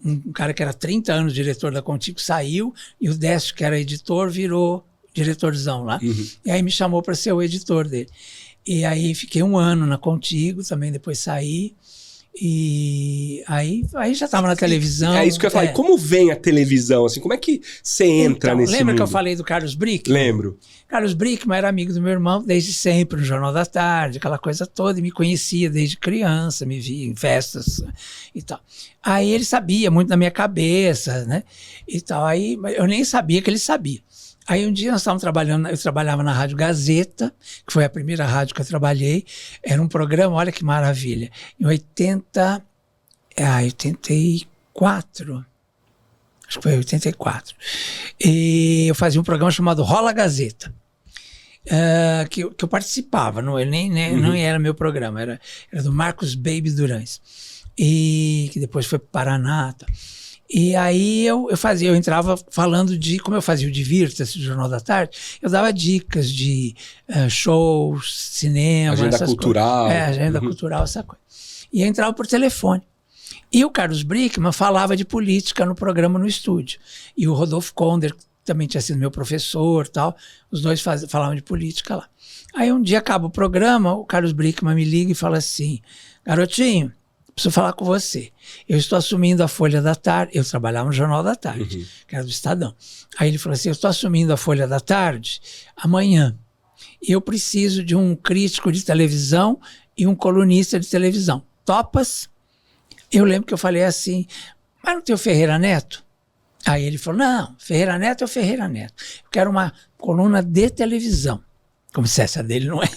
um cara que era 30 anos diretor da Contigo saiu, e o Décio, que era editor, virou diretorzão lá. E aí me chamou para ser o editor dele. E aí fiquei 1 ano na Contigo, também depois saí. E aí já estava na televisão. É isso que eu ia falar. E como vem a televisão? Assim, como é que você entra nesse lembra mundo? Que eu falei do Carlos Brickman? Lembro. Carlos Brickman era amigo do meu irmão desde sempre, no Jornal da Tarde, aquela coisa toda, e me conhecia desde criança, me via em festas e tal. Aí ele sabia muito da minha cabeça, né? E tal. Aí eu nem sabia que ele sabia. Aí um dia nós estávamos trabalhando, eu trabalhava na Rádio Gazeta, que foi a primeira rádio que eu trabalhei. Era um programa, olha que maravilha. Em 84, acho que foi em 84. E eu fazia um programa chamado Rola Gazeta. Que eu participava, não era meu programa, era do Marcos Baby Durães, e que depois foi para o Paraná. Tá. E aí eu entrava falando de, como eu fazia o Divirta-se, o Jornal da Tarde, eu dava dicas de shows, cinema, agenda cultural. Agenda cultural, essa coisa. E eu entrava por telefone. E o Carlos Brickman falava de política no programa no estúdio. E o Rodolfo Konder, também tinha sido meu professor, tal. Os dois falavam de política lá. Aí um dia acaba o programa, o Carlos Brickman me liga e fala assim: garotinho, preciso falar com você. Eu estou assumindo a Folha da Tarde. Eu trabalhava no Jornal da Tarde, que era do Estadão. Aí ele falou assim: eu estou assumindo a Folha da Tarde amanhã. E eu preciso de um crítico de televisão e um colunista de televisão. Topas? Eu lembro que eu falei assim: mas não tem o Ferreira Neto? Aí ele falou: não, Ferreira Neto é o Ferreira Neto. Eu quero uma coluna de televisão. Como se essa dele não é.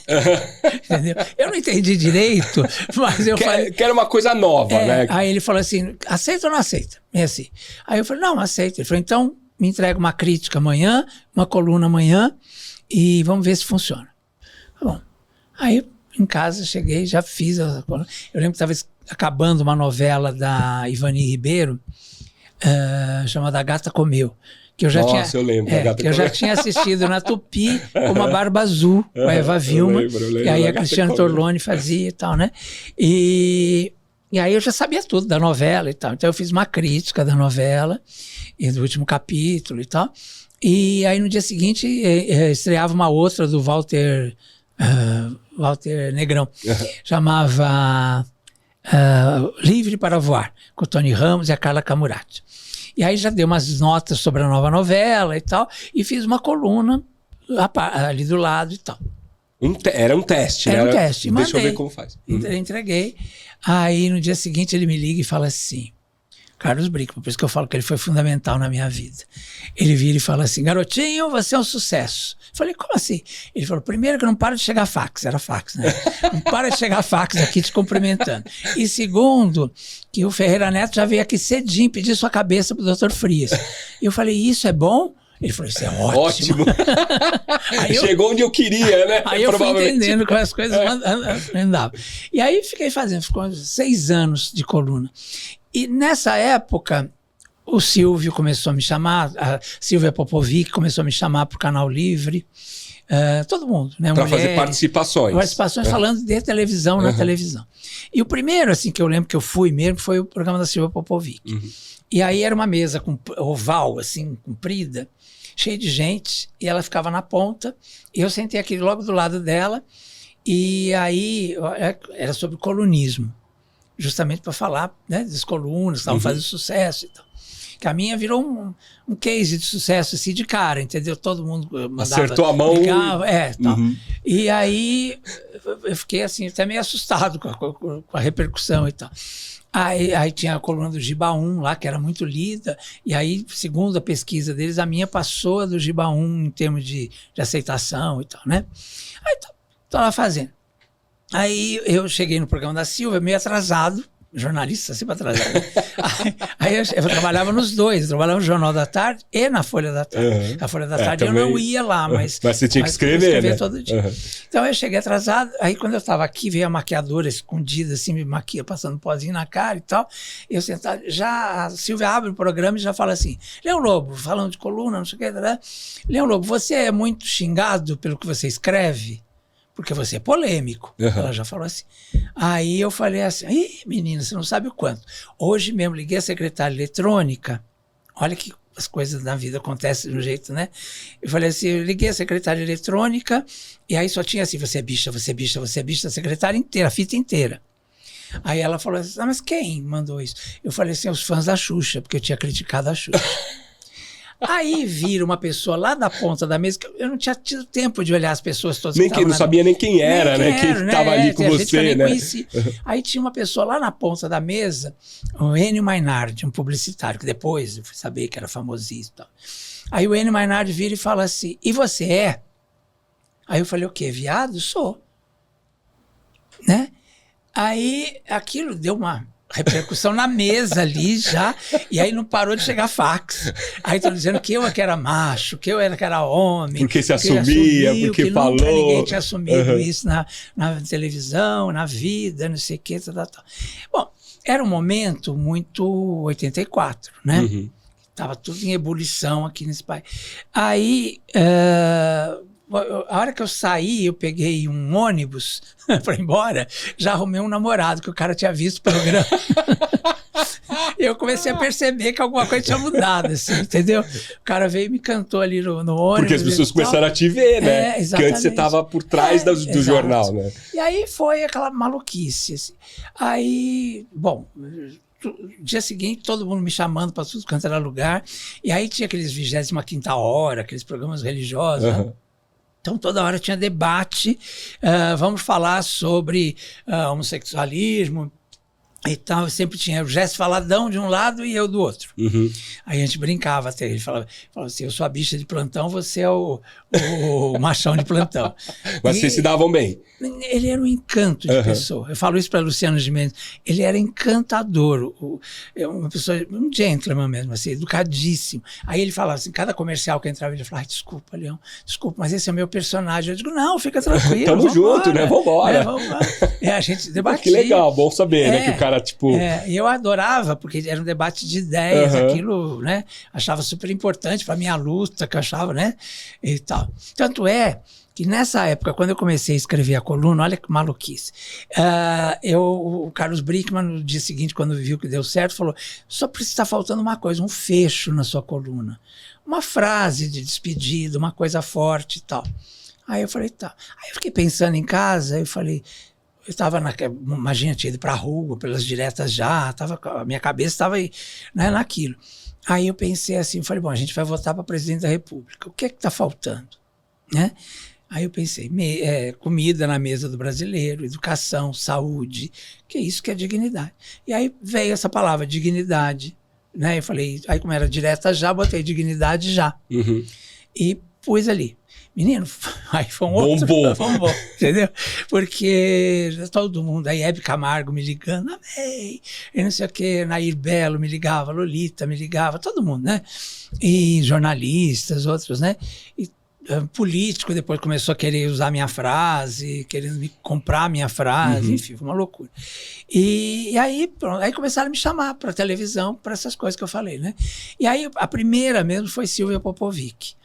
Entendeu? Eu não entendi direito, mas eu falei... Quero uma coisa nova, né? Aí ele falou assim: aceita ou não aceita? É assim. Aí eu falei: não, aceita. Ele falou: então me entrega uma crítica amanhã, uma coluna amanhã, e vamos ver se funciona. Tá bom. Aí em casa cheguei, já fiz a coluna. Eu lembro que estava acabando uma novela da Ivani Ribeiro, chamada A Gata Comeu, que eu já eu lembro, já tinha assistido na Tupi com uma Barba Azul, com a Eva Vilma, eu lembro, e aí a Cristiane Torlone fazia e tal, né? E aí eu já sabia tudo da novela e tal, então eu fiz uma crítica da novela e do último capítulo e tal, e aí no dia seguinte estreava uma outra do Walter Negrão, chamava Livre para Voar, com o Tony Ramos e a Carla Camurati. E aí já dei umas notas sobre a nova novela e tal, e fiz uma coluna ali do lado e tal. Era um teste, né? Era um teste. Deixa eu ver como faz. Entreguei. Aí no dia seguinte ele me liga e fala assim: Carlos Brickman, por isso que eu falo que ele foi fundamental na minha vida. Ele vira e fala assim: garotinho, você é um sucesso. Eu falei: como assim? Ele falou: primeiro que não para de chegar fax, era fax, né? Não para de chegar fax aqui te cumprimentando. E segundo, que o Ferreira Neto já veio aqui cedinho pedir sua cabeça pro Dr. Frias. E eu falei: isso é bom? Ele falou: isso é ótimo. Chegou onde eu queria, né? Aí eu fui entendendo como as coisas andavam. E aí fiquei fazendo, ficou 6 anos de coluna. E nessa época, o Silvio começou a me chamar, a Silvia Popovic começou a me chamar para o Canal Livre, todo mundo, né? Para fazer participações. Participações falando de televisão na televisão. E o primeiro, assim, que eu lembro que eu fui mesmo, foi o programa da Silvia Popovic. E aí era uma mesa oval, assim, comprida, cheia de gente, e ela ficava na ponta, e eu sentei aqui logo do lado dela, e aí era sobre colunismo. Justamente para falar, né, das colunas que estavam fazendo sucesso e tal. Que a minha virou um case de sucesso assim de cara, entendeu? Todo mundo mandava, acertou a mão. Ligava, tal. E aí eu fiquei assim, até meio assustado com a repercussão e tal. Aí tinha a coluna do Gibaum lá, que era muito lida, e aí, segundo a pesquisa deles, a minha passou a do Gibaum em termos de aceitação e tal, né? Aí tô lá fazendo. Aí eu cheguei no programa da Silvia, meio atrasado, jornalista sempre atrasado. aí eu trabalhava nos dois, eu trabalhava no Jornal da Tarde e na Folha da Tarde. A Folha da Tarde também... eu não ia lá, mas você tinha que escrever, né? todo dia. Então eu cheguei atrasado, aí quando eu estava aqui, veio a maquiadora escondida, assim, me maquia, passando pozinho na cara e tal, eu sentado, já a Silvia abre o programa e já fala assim: Leão Lobo, falando de coluna, não sei o que, né? Leão Lobo, você é muito xingado pelo que você escreve? Porque você é polêmico. Ela já falou assim. Aí eu falei assim: ih, menina, você não sabe o quanto. Hoje mesmo liguei a secretária eletrônica. Olha que as coisas da vida acontecem de um jeito, né? Eu falei assim, eu liguei a secretária eletrônica e aí só tinha assim: você é bicha, você é bicha, você é bicha, a secretária inteira, a fita inteira. Aí ela falou assim: mas quem mandou isso? Eu falei assim: os fãs da Xuxa, porque eu tinha criticado a Xuxa. Aí vira uma pessoa lá da ponta da mesa, que eu não tinha tido tempo de olhar as pessoas todas. Nem que não sabia nem quem era, né? Quem estava ali com você, né? Aí tinha uma pessoa lá na ponta da mesa, o Enio Mainardi, um publicitário, que depois eu fui saber que era famosíssimo e tal. Aí o Enio Mainardi vira e fala assim: e você é? Aí eu falei: o quê? Viado? Sou. Né? Aí aquilo deu uma repercussão na mesa ali já, e aí não parou de chegar fax. Aí estão dizendo que eu era macho, que eu era homem. Porque se assumia, porque falou. Nunca ninguém tinha assumido isso na televisão, na vida, não sei o que, tal. Bom, era um momento muito 84, né? Uhum. Tava tudo em ebulição aqui nesse país. Aí, a hora que eu saí, eu peguei um ônibus para ir embora, já arrumei um namorado, que o cara tinha visto o programa. Eu comecei a perceber que alguma coisa tinha mudado, assim, entendeu? O cara veio e me cantou ali no ônibus. Porque as pessoas começaram a te ver, né? Exatamente. Que antes você estava por trás do jornal, né? E aí foi aquela maluquice, assim. Aí, bom, no dia seguinte, todo mundo me chamando para tudo quanto era lugar. E aí tinha aqueles 25ª hora, aqueles programas religiosos, né? Então, toda hora tinha debate. Vamos falar sobre homossexualismo e tal. Sempre tinha o Gesto Faladão de um lado e eu do outro. Uhum. Aí a gente brincava até. Ele falava assim, eu sou a bicha de plantão, você é o machão de plantão. Mas vocês se davam bem? Ele era um encanto de pessoa. Eu falo isso para Luciano Gimenez. Ele era encantador. Uma pessoa, um gentleman mesmo, assim, educadíssimo. Aí ele falava assim, cada comercial que entrava, ele falava, desculpa, Leão, desculpa, mas esse é o meu personagem. Eu digo, não, fica tranquilo. Tamo junto, né? Vambora. A gente debatia. Que legal, bom saber, né? Que o cara, tipo... E eu adorava, porque era um debate de ideias, aquilo, né? Achava super importante para minha luta, que eu achava, né? E tal. Tanto é que nessa época, quando eu comecei a escrever a coluna, olha que maluquice, o Carlos Brickman, no dia seguinte, quando viu que deu certo, falou, só está faltando uma coisa, um fecho na sua coluna. Uma frase de despedida, uma coisa forte e tal. Aí eu falei, tá. Aí eu fiquei pensando em casa, eu falei... Eu estava, imagina, tinha ido para a rua, pelas diretas já, a minha cabeça estava naquilo. Aí eu pensei assim, falei, bom, a gente vai votar para presidente da República. O que é que está faltando? Né? Aí eu pensei, comida na mesa do brasileiro, educação, saúde, que é isso que é dignidade. E aí veio essa palavra, dignidade. Né? Eu falei, aí como era direta já, botei dignidade já. Uhum. E pus ali. Menino, aí foi um outro. Bombou, entendeu? Porque todo mundo, aí Hebe Camargo me ligando, amei, e não sei o que, Nair Belo me ligava, Lolita me ligava, todo mundo, né? E jornalistas, outros, né? E político depois começou a querer usar minha frase, querendo me comprar minha frase, enfim, foi uma loucura. E aí, pronto, aí começaram a me chamar para televisão, para essas coisas que eu falei, né? E aí a primeira mesmo foi Silvia Popovic.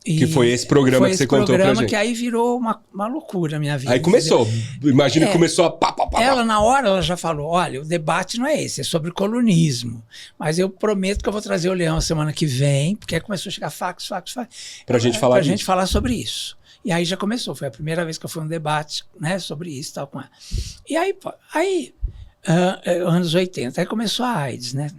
Que foi esse programa que você contou pra gente. Foi esse programa que aí virou uma loucura a minha vida. Aí começou. Imagina que começou a pá. Ela, na hora, ela já falou, olha, o debate não é esse, é sobre colunismo. Mas eu prometo que eu vou trazer o Leão a semana que vem, porque aí começou a chegar fax. Pra gente falar disso. Pra gente falar sobre isso. E aí já começou, foi a primeira vez que eu fui um debate, né, sobre isso e tal com ela. E aí anos 80, aí começou a AIDS, né?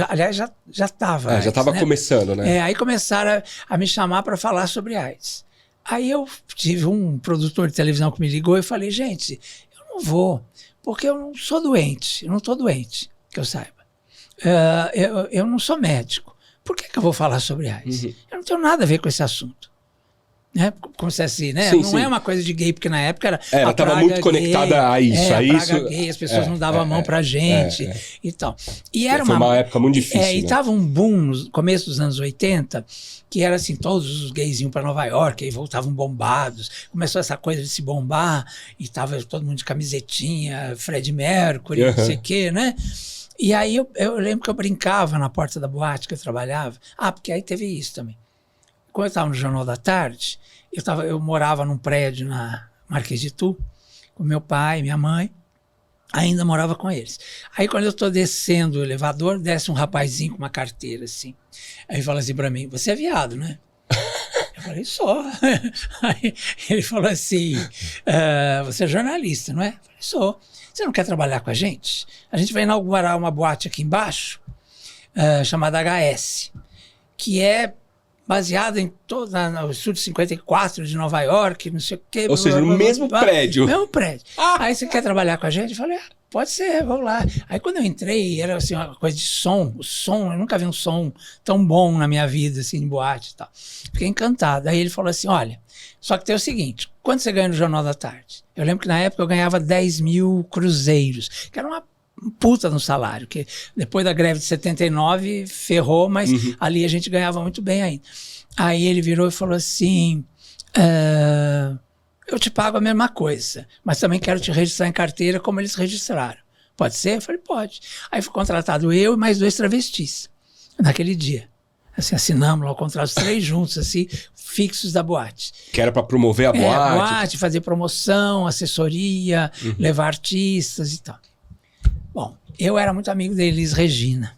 Aliás, já estava. Já estava começando, né? Aí começaram a me chamar para falar sobre AIDS. Aí eu tive um produtor de televisão que me ligou e falei, gente, eu não vou, porque eu não sou doente, eu não estou doente, que eu saiba. Eu não sou médico. Por que eu vou falar sobre AIDS? Eu não tenho nada a ver com esse assunto. Né? Como se assim, né? Não é uma coisa de gay, porque na época ela estava muito gay, conectada a isso. A praga gay, as pessoas não davam a mão pra gente e tal. E era foi uma época muito difícil. E estava um boom no começo dos anos 80, que era assim, todos os gays iam para Nova York e voltavam bombados. Começou essa coisa de se bombar e tava todo mundo de camisetinha, Fred Mercury, não sei o quê, né? E aí eu lembro que eu brincava na porta da boate que eu trabalhava. Porque aí teve isso também. Quando eu estava no Jornal da Tarde, eu morava num prédio na Marquês de Itu, com meu pai, minha mãe, ainda morava com eles. Aí quando eu estou descendo o elevador, desce um rapazinho com uma carteira assim. Aí ele fala assim para mim, você é viado, né? Eu falei, sou. Aí ele falou assim, você é jornalista, não é? Eu falei, sou. Você não quer trabalhar com a gente? A gente vai inaugurar uma boate aqui embaixo, chamada HS, que é baseada em no Estúdio 54 de Nova York, não sei o quê. Ou seja, no mesmo prédio. Mesmo prédio. Aí você quer trabalhar com a gente? Eu falei, pode ser, vamos lá. Aí quando eu entrei, era assim, uma coisa de som. O som, eu nunca vi um som tão bom na minha vida, assim, em boate e tal. Fiquei encantado. Aí ele falou assim, olha, só que tem o seguinte, quanto você ganha no Jornal da Tarde? Eu lembro que na época eu ganhava 10 mil cruzeiros, que era um puta no salário, que depois da greve de 79 ferrou, mas ali a gente ganhava muito bem ainda. Aí ele virou e falou assim, eu te pago a mesma coisa, mas também quero te registrar em carteira como eles registraram. Pode ser? Eu falei, pode. Aí fui contratado eu e mais 2 travestis, naquele dia. Assim, assinamos lá o contrato, os 3 juntos, assim, fixos da boate. Que era para promover a boate? Boate, fazer promoção, assessoria, levar artistas e tal. Bom, eu era muito amigo da Elis Regina.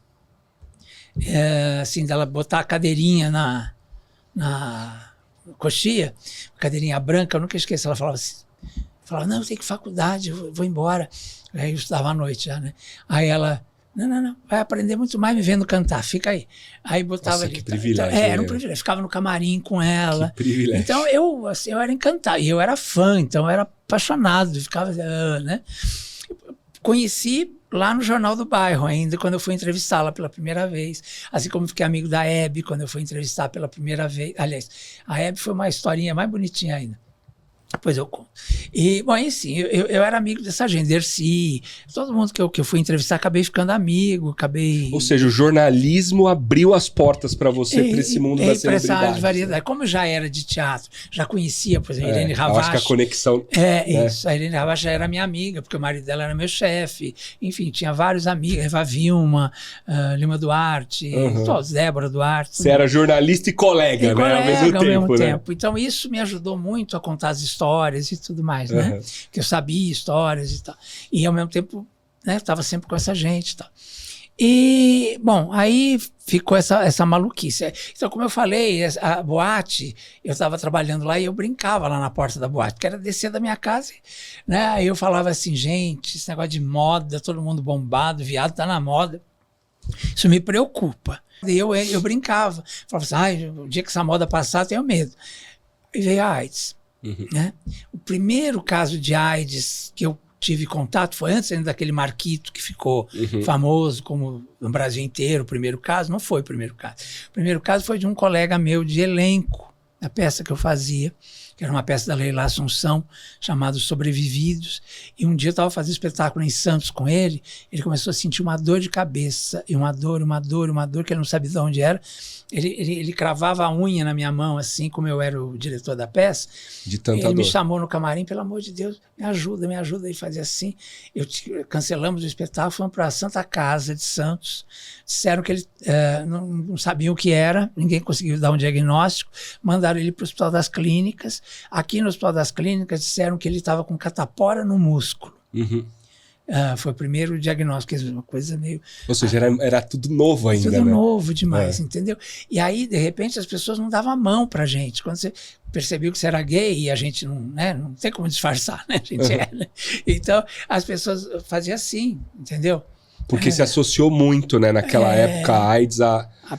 Assim, dela botar a cadeirinha na coxia, cadeirinha branca, eu nunca esqueço. Ela falava assim, não, eu tenho que ir faculdade, eu vou embora. Aí eu estudava à noite já, né? Aí ela, não, vai aprender muito mais me vendo cantar, fica aí. Aí botava Nossa, ali. Que privilégio. Então, era um privilégio, ficava no camarim com ela. Que privilégio. Então eu era encantado, e eu era fã, então eu era apaixonado, ficava, né? Conheci lá no Jornal do Bairro ainda, quando eu fui entrevistá-la pela primeira vez. Assim como fiquei amigo da Hebe, quando eu fui entrevistar pela primeira vez. Aliás, a Hebe foi uma historinha mais bonitinha ainda. Depois eu conto. E, bom, assim, eu era amigo dessa gente, Dercy, todo mundo que eu fui entrevistar, acabei ficando amigo, Ou seja, o jornalismo abriu as portas para você, para esse mundo da celebridade. Essa área de variedade. Como eu já era de teatro, já conhecia, por exemplo, Irene Ravache. Eu acho que a conexão... Isso, a Irene Ravache já era minha amiga, porque o marido dela era meu chefe, enfim, tinha vários amigos, Eva Vilma, Lima Duarte, todos, Débora Duarte. Você era jornalista e colega, né? Ao mesmo tempo. Então isso me ajudou muito a contar as histórias e tudo mais, né? Que eu sabia histórias e tal. E ao mesmo tempo, né, estava sempre com essa gente e tal. E, bom, aí ficou essa maluquice. Então, como eu falei, a boate, eu estava trabalhando lá e eu brincava lá na porta da boate, que era descer da minha casa, né? Aí eu falava assim, gente, esse negócio de moda, todo mundo bombado, viado tá na moda. Isso me preocupa. E eu brincava. Falava assim, o dia que essa moda passar, eu tenho medo. E veio a AIDS. Né? O primeiro caso de AIDS que eu tive contato foi antes ainda daquele Marquito que ficou famoso como no Brasil inteiro. O primeiro caso não foi o primeiro caso. O primeiro caso foi de um colega meu de elenco, da peça que eu fazia, que era uma peça da Leila Assunção, chamada Sobrevividos. E um dia eu estava fazendo espetáculo em Santos com ele, ele começou a sentir uma dor de cabeça, e uma dor, que ele não sabia de onde era. Ele cravava a unha na minha mão, assim, como eu era o diretor da peça. De tanta dor. Ele me chamou no camarim, pelo amor de Deus, me ajuda. Ele fazia assim. Cancelamos o espetáculo, fomos para a Santa Casa de Santos. Disseram que ele não sabiam o que era, ninguém conseguiu dar um diagnóstico. Mandaram ele para o Hospital das Clínicas. Aqui no Hospital das Clínicas disseram que ele estava com catapora no músculo. Foi o primeiro diagnóstico, uma coisa meio... Ou seja, era tudo novo ainda, tudo né? novo demais, entendeu? E aí, de repente, as pessoas não davam a mão pra gente. Quando você percebeu que você era gay, e a gente não tem como disfarçar, né? A gente né? Então, as pessoas faziam assim, entendeu? Porque se associou muito, né, naquela época, a AIDS,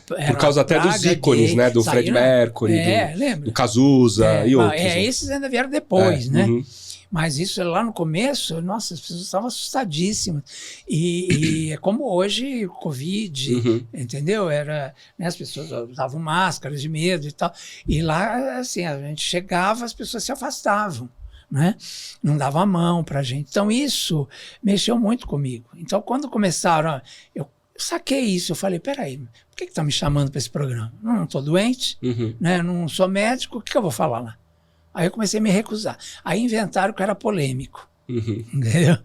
por causa até dos ícones, gay, né? Do Fred Mercury, do Cazuza e outros. Esses ainda vieram depois, né? Mas isso lá no começo, nossa, as pessoas estavam assustadíssimas. E é como hoje, Covid, entendeu? Né, as pessoas usavam máscaras de medo e tal. E lá, assim, a gente chegava, as pessoas se afastavam, né? Não davam a mão pra gente. Então isso mexeu muito comigo. Então quando começaram, eu saquei isso, eu falei, peraí, por que estão me chamando para esse programa? Não estou doente, né? Não sou médico, o que eu vou falar lá? Aí eu comecei a me recusar. Aí inventaram que eu era polêmico. Entendeu?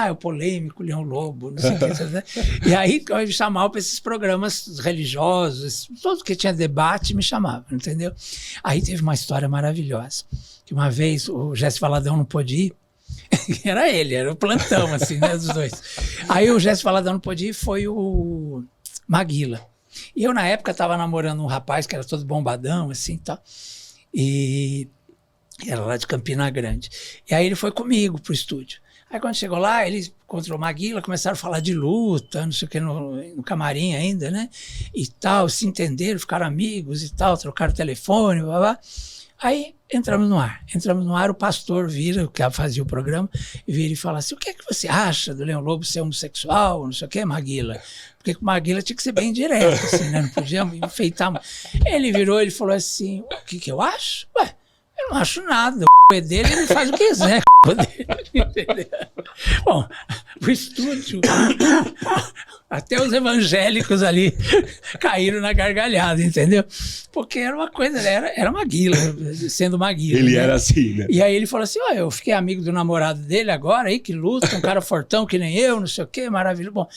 É o polêmico, Leão Lobo, não sei o que. Né? E aí eu me chamava para esses programas religiosos, tudo que tinha debate me chamava, entendeu? Aí teve uma história maravilhosa, que uma vez o Jesse Valadão não pôde ir, era o plantão, assim, né, dos dois. Aí o Jesse Valadão não pôde ir, foi o Maguila. E eu, na época, estava namorando um rapaz que era todo bombadão, assim, tal, e era lá de Campina Grande. E aí ele foi comigo pro estúdio. Aí quando chegou lá, ele encontrou o Maguila, começaram a falar de luta, não sei o que, no camarim ainda, né? E tal, se entenderam, ficaram amigos e tal, trocaram telefone, blá, blá. Aí entramos no ar, o pastor vira, que fazia o programa, vira e fala assim, o que é que você acha do Leão Lobo ser homossexual, não sei o que, Maguila? Porque com o Maguila tinha que ser bem direto, assim, né? Não podíamos enfeitar. Ele virou, ele falou assim, o que eu acho? Ué, Eu não acho nada. O é dele, ele faz o que quiser. Entendeu? Bom, o estúdio, até os evangélicos ali caíram na gargalhada, entendeu? Porque era uma coisa, era Maguila, sendo Maguila. Ele né? era assim, né? E aí ele falou assim, eu fiquei amigo do namorado dele agora, aí que luta, um cara fortão que nem eu, não sei o quê, maravilhoso. Bom,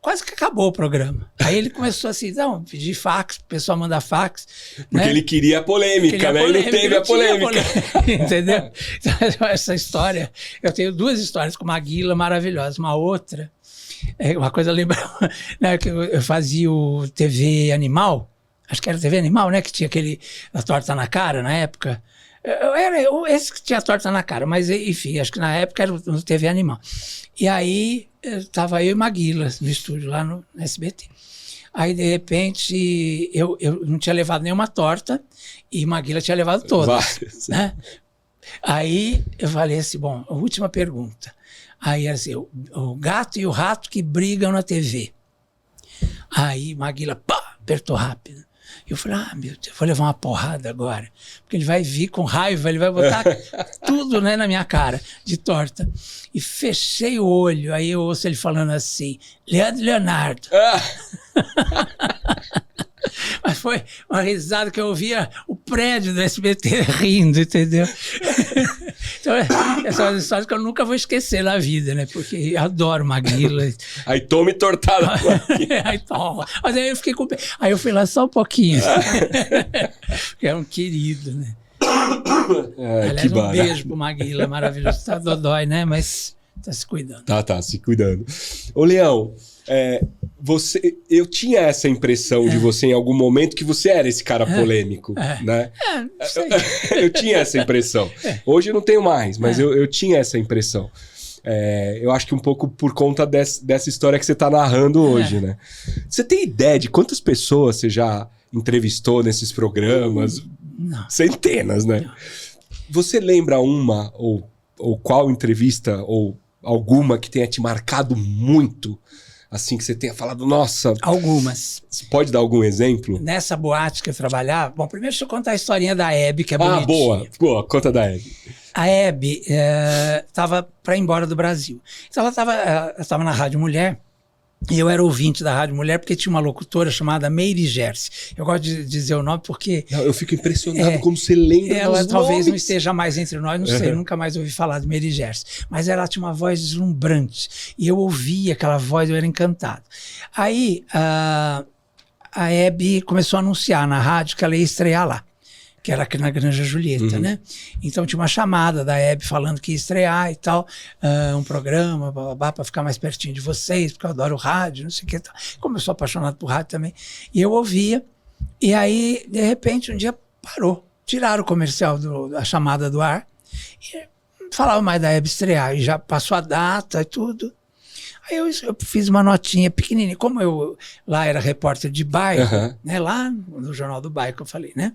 quase que acabou o programa. Aí ele começou assim, não, pedir fax, o pessoal mandar fax. Porque né? ele queria a polêmica, né? E não teve a polêmica. Entendeu? Então, essa história, eu tenho 2 histórias com Maguila maravilhosas. Uma outra, uma coisa lembra, né, que eu fazia o TV Animal, acho que era TV Animal, né, que tinha a torta na cara na época. Era esse que tinha a torta na cara, mas enfim, acho que na época era no TV Animal. E aí estava eu e Maguila no estúdio, lá no SBT. Aí, de repente, eu não tinha levado nenhuma torta e Maguila tinha levado todas. Né? Aí eu falei assim, bom, a última pergunta. Aí era assim, o gato e o rato que brigam na TV. Aí Maguila, pá, apertou rápido. Eu falei, meu Deus, eu vou levar uma porrada agora. Porque ele vai vir com raiva, ele vai botar tudo, né, na minha cara, de torta. E fechei o olho, aí eu ouço ele falando assim, Leonardo. Mas foi uma risada que eu ouvia o prédio do SBT rindo, entendeu? Então, essas são as histórias que eu nunca vou esquecer na vida, né? Porque eu adoro Maguila. Aí tome tortada. Aí toma. Mas aí eu fiquei com... Aí eu fui lá só um pouquinho. Porque é um querido, né? Aliás, um beijo pro Maguila, maravilhoso. Tá dodói, né? Mas tá se cuidando. Tá se cuidando. Ô, Leão, eu tinha essa impressão de você em algum momento que você era esse cara polêmico, né? Não sei. Eu tinha essa impressão. Hoje eu não tenho mais, mas eu tinha essa impressão. Eu acho que um pouco por conta dessa história que você tá narrando hoje, né? Você tem ideia de quantas pessoas você já entrevistou nesses programas? Não. Centenas, né? Não. Você lembra uma ou qual entrevista ou alguma que tenha te marcado muito? Assim, que você tenha falado, nossa... Algumas. Você pode dar algum exemplo? Nessa boate que eu trabalhava... Bom, primeiro deixa eu contar a historinha da Hebe, que é bonitinha. Boa, conta da Hebe. A Hebe estava para ir embora do Brasil. Então ela estava na Rádio Mulher, e eu era ouvinte da Rádio Mulher, porque tinha uma locutora chamada Meire Gersi. Eu gosto de dizer o nome porque... Não, eu fico impressionado como você lembra ela dos talvez nomes. Não esteja mais entre nós, não sei, nunca mais ouvi falar de Meire Gersi. Mas ela tinha uma voz deslumbrante, e eu ouvia aquela voz, eu era encantado. Aí a Hebe começou a anunciar na rádio que ela ia estrear lá, que era aqui na Granja Julieta, né? Então tinha uma chamada da Hebe falando que ia estrear e tal, um programa, para ficar mais pertinho de vocês, porque eu adoro rádio, não sei o que. Como eu sou apaixonado por rádio também. E eu ouvia, e aí, de repente, um dia parou. Tiraram o comercial, a chamada do ar, e não falava mais da Hebe estrear, e já passou a data e tudo. Aí eu fiz uma notinha pequenininha, como eu lá era repórter de bairro, né, lá no Jornal do Bairro que eu falei, né,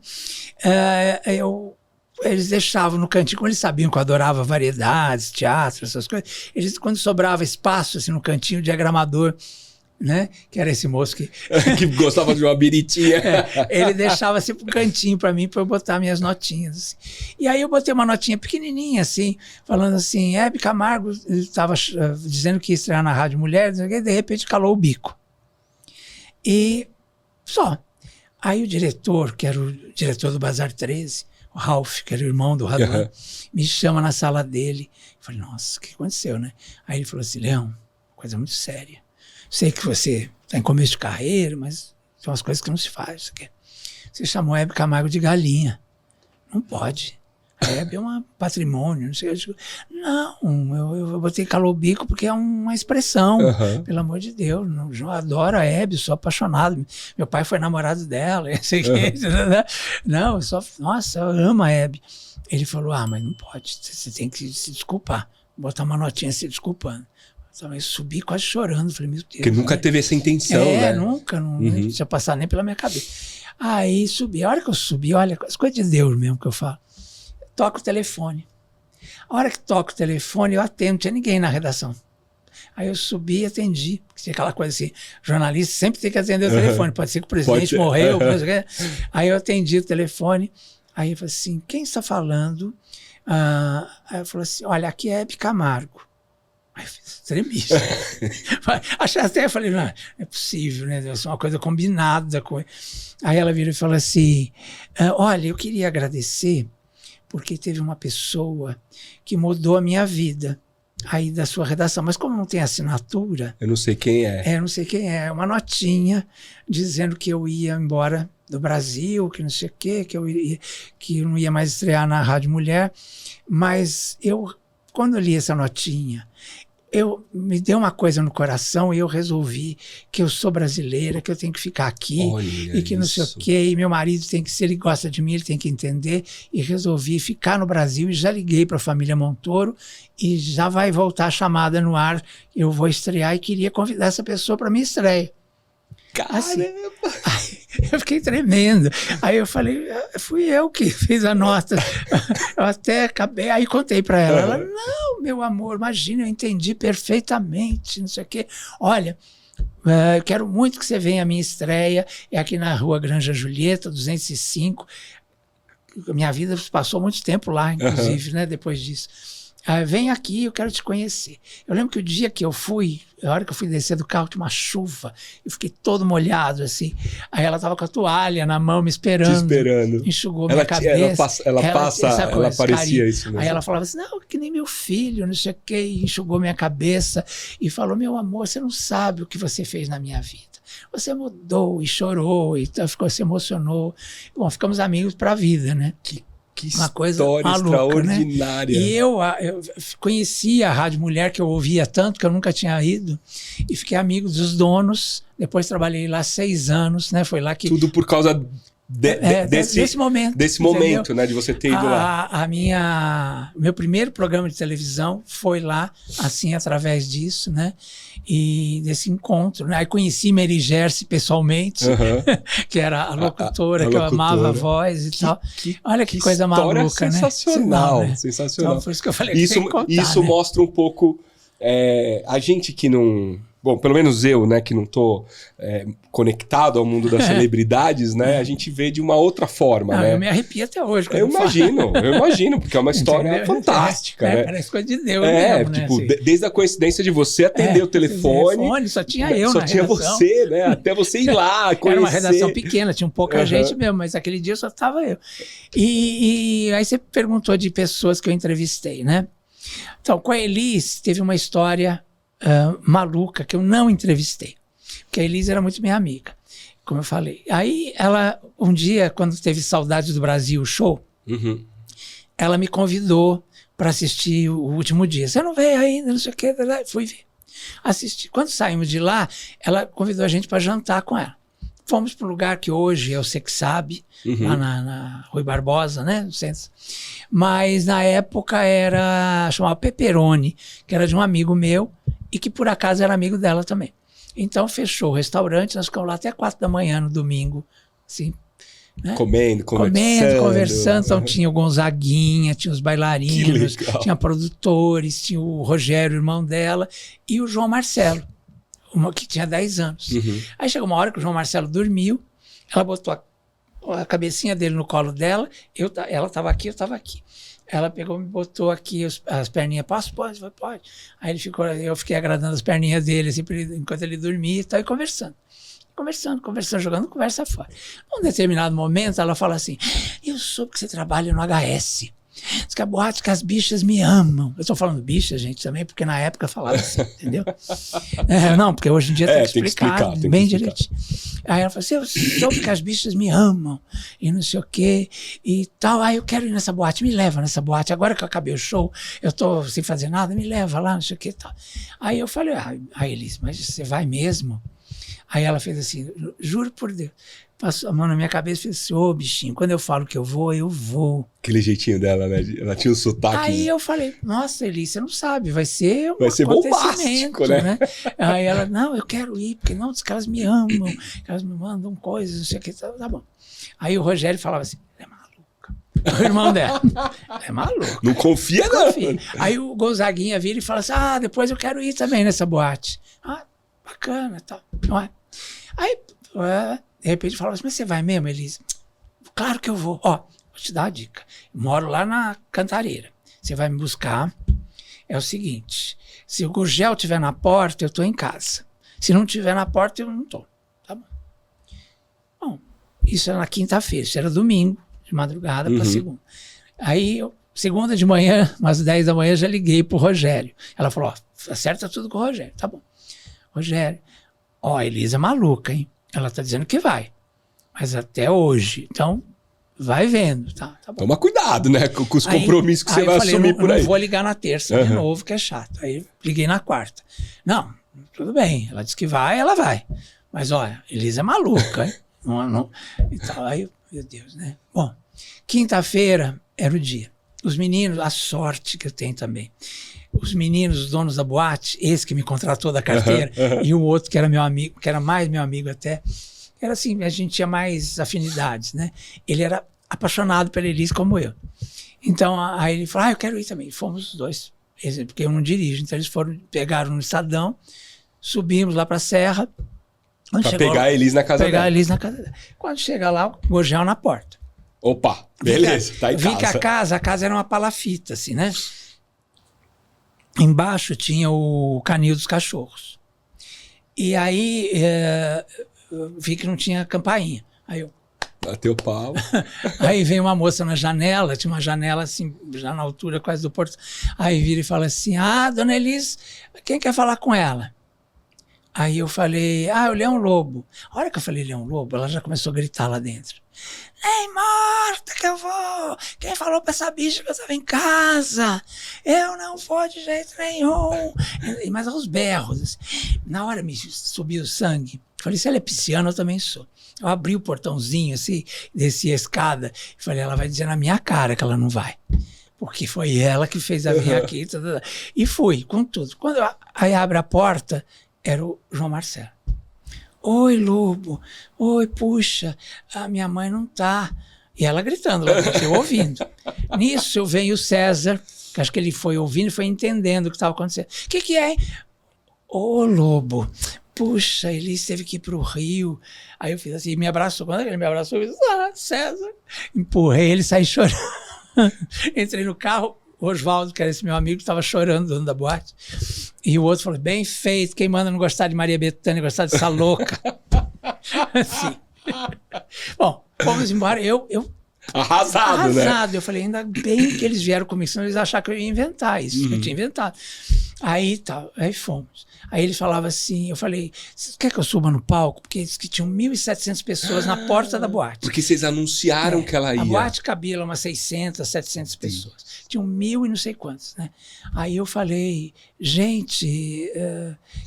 eles deixavam no cantinho, como eles sabiam que eu adorava variedades, teatro, essas coisas, eles, quando sobrava espaço assim, no cantinho, o diagramador, né, que era esse moço que gostava de uma biritinha. Ele deixava assim pro cantinho para mim, para eu botar minhas notinhas assim. E aí eu botei uma notinha pequenininha assim, falando assim, Hebe Camargo estava dizendo que ia estrear na Rádio Mulher, e de repente calou o bico. E só. Aí o diretor, que era o diretor do Bazar 13, o Ralph, que era o irmão do Raduan, me chama na sala dele. Eu falei, nossa, o que aconteceu, né? Aí ele falou assim, Leão, coisa muito séria. Sei que você está em começo de carreira, mas tem umas coisas que não se faz. Você chamou a Hebe Camargo de galinha. Não pode. A Hebe é um patrimônio. Não sei. Eu botei calou o bico porque é uma expressão. Pelo amor de Deus. Eu adoro a Hebe, sou apaixonado. Meu pai foi namorado dela. Não, nossa, eu amo a Hebe. Ele falou, mas não pode. Você tem que se desculpar. Botar uma notinha se desculpando. Eu subi quase chorando, falei, meu Deus. Porque nunca teve essa intenção, né? Nunca, não tinha passado nem pela minha cabeça. Aí subi, a hora que eu subi, olha, as coisas de Deus mesmo que eu falo, toco o telefone. A hora que toco o telefone, eu atendo, não tinha ninguém na redação. Aí eu subi e atendi, porque tinha aquela coisa assim, jornalista sempre tem que atender o telefone, pode ser que o presidente morreu, aí eu atendi o telefone, Aí eu falei assim, quem está falando? Aí eu falei assim, olha, aqui é Hebe Camargo. Aí eu fiz, tremi. Achei até, falei, não é possível, né? Deve ser uma coisa combinada. Aí ela virou e falou assim, olha, eu queria agradecer porque teve uma pessoa que mudou a minha vida aí da sua redação, mas como não tem assinatura... Eu não sei quem é. Eu não sei quem é, uma notinha dizendo que eu ia embora do Brasil, que não sei o quê, que eu não ia mais estrear na Rádio Mulher, mas quando eu li essa notinha, me deu uma coisa no coração e eu resolvi que eu sou brasileira, que eu tenho que ficar aqui. Olha e que não sei o quê, e meu marido tem que, se ele gosta de mim, ele tem que entender, e resolvi ficar no Brasil e já liguei para a família Montoro e já vai voltar a chamada no ar, eu vou estrear e queria convidar essa pessoa para minha estreia. Caramba! Assim, eu fiquei tremendo. Aí eu falei, fui eu que fiz a nota. Eu até acabei, aí contei para ela. Ela, não, meu amor, imagina, eu entendi perfeitamente, não sei o quê. Olha, eu quero muito que você venha à minha estreia, é aqui na Rua Granja Julieta, 205. Minha vida passou muito tempo lá, inclusive, né, depois disso. Vem aqui, eu quero te conhecer. Eu lembro que o dia que eu fui, a hora que eu fui descer do carro, tinha uma chuva, eu fiquei todo molhado, assim. Aí ela estava com a toalha na mão, me esperando. Te esperando. Enxugou minha cabeça. Ela parecia carinho. Isso mesmo. Aí ela falava assim, não, que nem meu filho, não sei o quê, e enxugou minha cabeça e falou, meu amor, você não sabe o que você fez na minha vida. Você mudou e chorou, e se emocionou. Bom, ficamos amigos para a vida, né? Que uma coisa história maluca, extraordinária. Né? E eu conhecia a Rádio Mulher, que eu ouvia tanto, que eu nunca tinha ido, e fiquei amigo dos donos. Depois trabalhei lá 6 anos, né? Foi lá que... Tudo por causa desse momento. Desse momento, né? De você ter ido lá. Meu primeiro programa de televisão foi lá, assim, através disso, né? E desse encontro, né? Aí conheci Mary Gersi pessoalmente, que era a locutora, que eu amava a voz e tal. Olha que coisa maluca, sensacional, né? Sensacional. Então, por isso que eu falei isso né? mostra um pouco a gente que não... Bom, pelo menos eu, né, que não tô conectado ao mundo das celebridades, né, a gente vê de uma outra forma, né? Eu me arrepio até hoje. Eu imagino, porque é uma história fantástica, né? Parece coisa de Deus mesmo, tipo, né? Assim. Desde a coincidência de você atender o telefone. Só tinha eu só na tinha redação. Você, né? Até você ir lá, conhecer. Era uma redação pequena, tinha pouca gente mesmo, mas aquele dia só estava eu. E aí você perguntou de pessoas que eu entrevistei, né? Então, com a Elis, teve uma história... maluca, que eu não entrevistei, porque a Elis era muito minha amiga, como eu falei. Aí ela, um dia, quando teve Saudade do Brasil, o show, ela me convidou para assistir o último dia. Você não veio ainda, não sei o que, fui ver. Assisti. Quando saímos de lá, ela convidou a gente para jantar com ela. Fomos para o lugar que hoje é o Você Que Sabe, lá na Rui Barbosa, né, no centro. Mas na época chamava Pepperoni, que era de um amigo meu, e que por acaso era amigo dela também. Então fechou o restaurante, nós ficamos lá até 4 da manhã no domingo, assim, né? Comendo, conversando. Então tinha o Gonzaguinha, tinha os bailarinos, tinha produtores, tinha o Rogério, irmão dela, e o João Marcelo, que tinha 10 anos. Aí chegou uma hora que o João Marcelo dormiu, ela botou a cabecinha dele no colo dela, ela estava aqui, eu estava aqui. Ela pegou, me botou aqui as perninhas, pode. Aí eu fiquei agradando as perninhas dele, assim, enquanto ele dormia e tal, e conversando, jogando conversa fora. Num determinado momento, ela fala assim, eu soube que você trabalha no HS. Diz que a boate que as bichas me amam. Eu estou falando bichas, gente, também, porque na época falava assim, entendeu? Não, porque hoje em dia tem que explicar bem direitinho. Aí ela falou assim, eu soube que as bichas me amam, e não sei o quê, e tal. Aí eu quero ir nessa boate, me leva nessa boate. Agora que eu acabei o show, eu estou sem fazer nada, me leva lá, não sei o quê e tal. Aí eu falei, Elis, mas você vai mesmo? Aí ela fez assim, juro por Deus. Passou a mão na minha cabeça e fez assim, ô bichinho, quando eu falo que eu vou, eu vou. Aquele jeitinho dela, né? Ela tinha um sotaque. Aí eu falei, nossa, Elis, você não sabe, vai ser bombástico, né? Aí ela, não, eu quero ir, porque não, os caras me amam, elas me mandam coisas, não sei o que, tá bom. Aí o Rogério falava assim, é maluca. O irmão dela, é maluco. Não confia, não. Aí o Gonzaguinha vira e fala assim, depois eu quero ir também nessa boate. Bacana, tal. Aí, de repente, falava assim, mas você vai mesmo, Elis? Claro que eu vou. vou te dar a dica. Eu moro lá na Cantareira. Você vai me buscar. É o seguinte, se o Gurgel estiver na porta, eu estou em casa. Se não estiver na porta, eu não estou. Tá bom. Bom, isso era na quinta-feira, isso era domingo, de madrugada para segunda. Aí, segunda de manhã, umas 10 da manhã, já liguei pro Rogério. Ela falou, ó, acerta tudo com o Rogério. Tá bom. Rogério, ó, a Elisa é maluca, hein? Ela tá dizendo que vai. Mas até hoje. Então, vai vendo, tá bom. Toma cuidado, né? Com os compromissos que você vai assumir por aí. Eu não vou ligar na terça de novo, que é chato. Aí liguei na quarta. Não, tudo bem. Ela disse que vai, ela vai. Mas, olha, Elisa é maluca, hein? Não. Então, aí, meu Deus, né? Bom, quinta-feira era o dia. Os meninos, a sorte que eu tenho também. Os meninos, os donos da boate, esse que me contratou da carteira, e o outro que era meu amigo, que era mais meu amigo até, era assim, a gente tinha mais afinidades, né? Ele era apaixonado pela Elise como eu. Então, aí ele falou, eu quero ir também. Fomos os dois, porque eu não dirijo. Então, eles pegaram no Estadão, subimos lá para a Serra. Pra pegar a Elise na casa dela. Pegar a Elise na casa dela. Quando chega lá, o Gurgel na porta. Opa, beleza, tá em casa. Vi que a casa era uma palafita, assim, né? Embaixo tinha o canil dos cachorros. E aí, vi que não tinha campainha. Aí eu... Bateu pau. Aí veio uma moça na janela, tinha uma janela assim, já na altura quase do portão. Aí vira e fala assim, dona Elise, quem quer falar com ela? Aí eu falei, o Leão Lobo. A hora que eu falei Leão Lobo, ela já começou a gritar lá dentro. Nem morta que eu vou! Quem falou pra essa bicha que eu estava em casa? Eu não vou de jeito nenhum! Mas aos berros. Assim. Na hora me subiu o sangue. Falei, se ela é pisciana, eu também sou. Eu abri o portãozinho assim, desci a escada. E falei, ela vai dizer na minha cara que ela não vai. Porque foi ela que fez a minha aqui. E fui, com tudo. Quando aí abre a porta, era o João Marcelo. Oi, Lobo. Oi, puxa, a minha mãe não tá. E ela gritando lá, eu ouvindo. Nisso, veio o César, que acho que ele foi ouvindo e foi entendendo o que estava acontecendo. O que é, hein? Ô, Lobo, puxa, ele teve que ir pro Rio. Aí eu fiz assim, me abraçou. Quando ele me abraçou, eu disse, César. Empurrei ele, saí chorando. Entrei no carro, o Oswaldo, que era esse meu amigo, estava chorando, dono da boate. E o outro falou, bem feito, quem manda não gostar de Maria Bethânia, gostar dessa louca. Assim. Bom, fomos embora, eu Arrasado, né? Eu falei, ainda bem que eles vieram comigo, senão eles acharam que eu ia inventar isso, que eu tinha inventado. Aí fomos. Aí ele falava assim, eu falei, você quer que eu suba no palco? Porque disse que tinham 1.700 pessoas na porta da boate. Porque vocês anunciaram que ela ia. A boate cabia lá umas 600, 700 pessoas. Tinham 1.000 e não sei quantos, né? Aí eu falei, gente,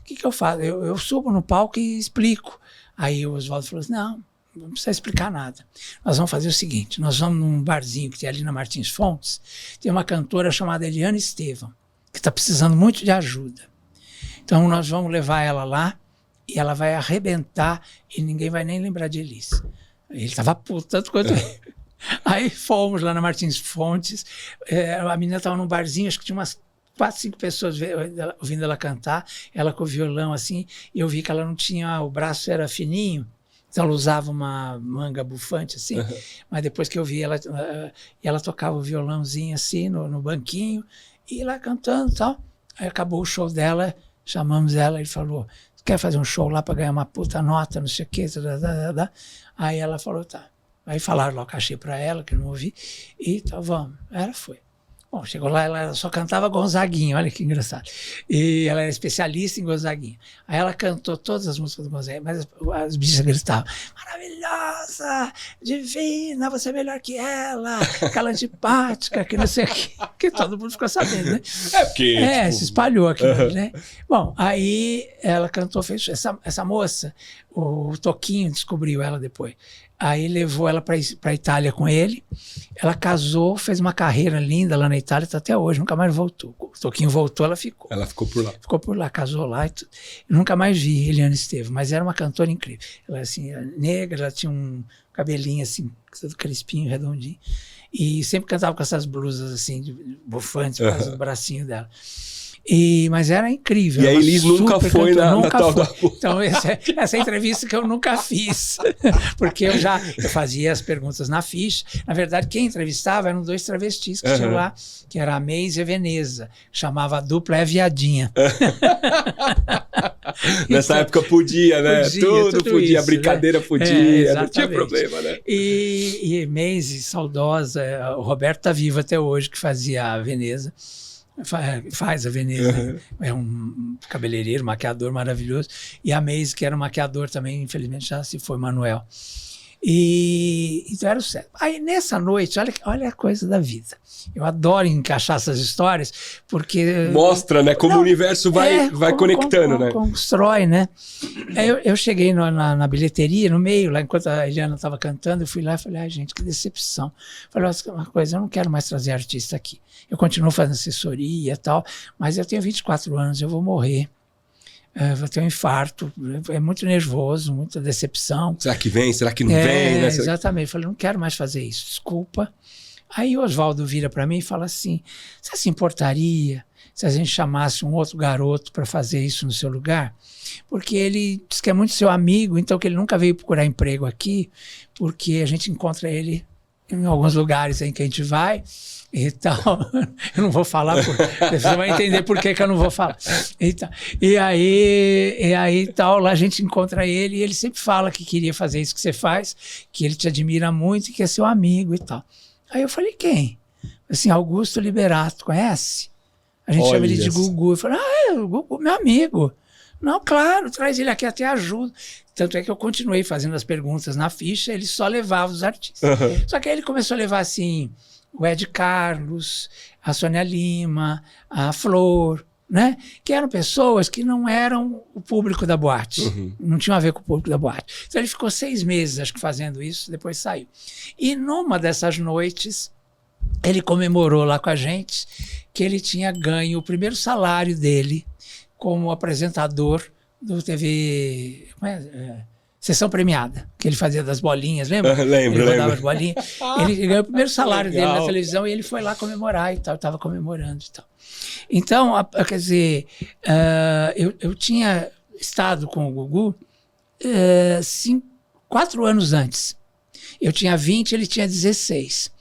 o que eu faço? Eu subo no palco e explico. Aí o Oswaldo falou assim, não precisa explicar nada. Nós vamos fazer o seguinte, nós vamos num barzinho que tem ali na Martins Fontes, tem uma cantora chamada Eliana Estevam, que está precisando muito de ajuda. Então nós vamos levar ela lá e ela vai arrebentar e ninguém vai nem lembrar de Elise. Ele estava puto, tanto quanto eu. Aí fomos lá na Martins Fontes, a menina estava num barzinho, acho que tinha umas 4, 5 pessoas ouvindo ela cantar, ela com o violão assim, e eu vi que ela não tinha, o braço era fininho, então ela usava uma manga bufante assim, mas depois que eu vi ela tocava o violãozinho assim no banquinho, e lá cantando e tal. Aí acabou o show dela, chamamos ela, ele falou, quer fazer um show lá para ganhar uma puta nota, não sei o quê, Aí ela falou, tá. Aí falaram lá o cachê para ela, que eu não ouvi, e tá, vamos. Ela foi. Bom, chegou lá, ela só cantava Gonzaguinha, olha que engraçado. E ela era especialista em Gonzaguinha. Aí ela cantou todas as músicas do Gonzaguinha, mas as bichas gritavam, maravilhosa, divina, você é melhor que ela, aquela antipática, que não sei o quê, que todo mundo ficou sabendo, né? Porque... se espalhou aquilo, né? Bom, aí ela cantou, fez essa moça, o Toquinho descobriu ela depois. Aí levou ela para a Itália com ele. Ela casou, fez uma carreira linda lá na Itália, está até hoje, nunca mais voltou. O Toquinho voltou, ela ficou. Ela ficou por lá. Ficou por lá, casou lá e tudo. Eu nunca mais vi Eliana Estevam, mas era uma cantora incrível. Ela assim, era negra, ela tinha um cabelinho assim, todo crespinho, redondinho. E sempre cantava com essas blusas assim, bufantes, por causa do bracinho dela. Mas era incrível. E a Elis nunca foi na tal da... Então, essa entrevista que eu nunca fiz. Porque eu fazia as perguntas na ficha. Na verdade, quem entrevistava eram 2 travestis que tinham lá, que era a Maise e a Veneza. Chamava a dupla É Viadinha. Nessa época podia, né? Tudo podia, isso, brincadeira, né? podia, não tinha problema, né? E Maise, saudosa, o Roberto tá vivo até hoje, que fazia a Veneza. Faz a Veneza, é um cabeleireiro, maquiador maravilhoso. E a Maise, que era um maquiador também, infelizmente já se foi, Manuel. Então era o certo. Aí nessa noite, olha a coisa da vida. Eu adoro encaixar essas histórias, porque... Mostra, né? Como o universo vai conectando, né? Constrói, né? Aí eu cheguei na bilheteria, no meio, lá enquanto a Eliana estava cantando, eu fui lá e falei, ai gente, que decepção. Falei, uma coisa, eu não quero mais trazer artista aqui. Eu continuo fazendo assessoria e tal, mas eu tenho 24 anos, eu vou morrer. Vou ter um infarto, é muito nervoso, muita decepção. Será que vem? Será que não vem? Né? Exatamente, eu falei, não quero mais fazer isso, desculpa. Aí o Oswaldo vira para mim e fala assim, você se importaria se a gente chamasse um outro garoto para fazer isso no seu lugar? Porque ele diz que é muito seu amigo, então que ele nunca veio procurar emprego aqui, porque a gente encontra ele em alguns lugares em que a gente vai e tal. Eu não vou falar, você vai entender por que eu não vou falar. E aí tal, lá a gente encontra ele e ele sempre fala que queria fazer isso que você faz, que ele te admira muito e que é seu amigo e tal. Aí eu falei, quem? Assim, Augusto Liberato, conhece? A gente chama ele de Gugu. Eu falei, o Gugu, meu amigo. Não, claro, traz ele aqui, até ajuda. Tanto é que eu continuei fazendo as perguntas na ficha, ele só levava os artistas. Só que aí ele começou a levar, assim, o Ed Carlos, a Sônia Lima, a Flor, né? Que eram pessoas que não eram o público da boate. Não tinham a ver com o público da boate. Então ele ficou 6 meses, acho que, fazendo isso, depois saiu. E numa dessas noites, ele comemorou lá com a gente que ele tinha ganho o primeiro salário dele como apresentador do TV... Sessão Premiada, que ele fazia das bolinhas, lembra? Lembro. Ele rodava as bolinhas. Ele ganhou o primeiro salário dele na televisão e ele foi lá comemorar e tal, estava comemorando e tal. Então, quer dizer, eu tinha estado com o Gugu 4 anos antes. Eu tinha 20, ele tinha 16.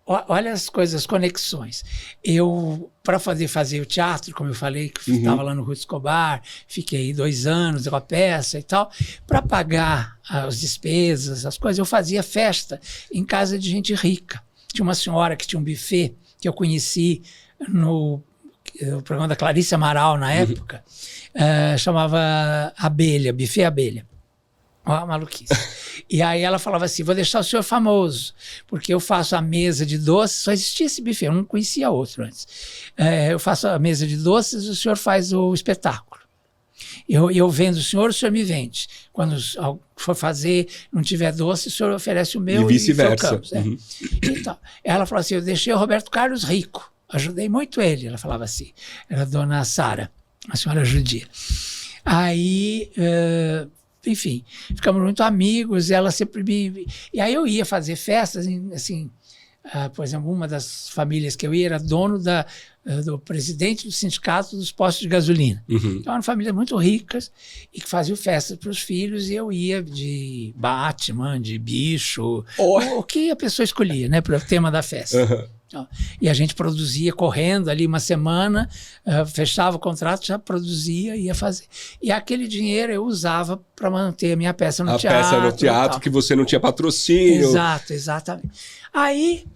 Olha as coisas, as conexões. Eu, para fazer o teatro, como eu falei, que estava lá no Ruth Escobar, fiquei 2 anos com a peça e tal, para pagar as despesas, as coisas, eu fazia festa em casa de gente rica. Tinha uma senhora que tinha um buffet, que eu conheci no programa da Clarice Amaral, na época, chamava Abelha, Buffet Abelha. Ó, a maluquice. E aí ela falava assim, vou deixar o senhor famoso, porque eu faço a mesa de doces, só existia esse buffet, eu não conhecia outro antes. Eu faço a mesa de doces, o senhor faz o espetáculo. Eu vendo o senhor me vende. Quando for fazer, não tiver doce, o senhor oferece o meu e vice-versa. Então, ela falou assim, eu deixei o Roberto Carlos rico, ajudei muito ele, ela falava assim. Era a dona Sara, a senhora judia. Aí... enfim, ficamos muito amigos, e ela sempre me... E aí eu ia fazer festas, assim, por exemplo, uma das famílias que eu ia era dono do presidente do sindicato dos postos de gasolina. Então eram famílias muito ricas e que faziam festas para os filhos, e eu ia de Batman, de bicho, o que a pessoa escolhia, né, para o tema da festa. E a gente produzia correndo ali uma semana, fechava o contrato, já produzia, ia fazer. E aquele dinheiro eu usava para manter a minha peça no teatro. A peça no teatro, que você não tinha patrocínio. Exato, exatamente. Aí,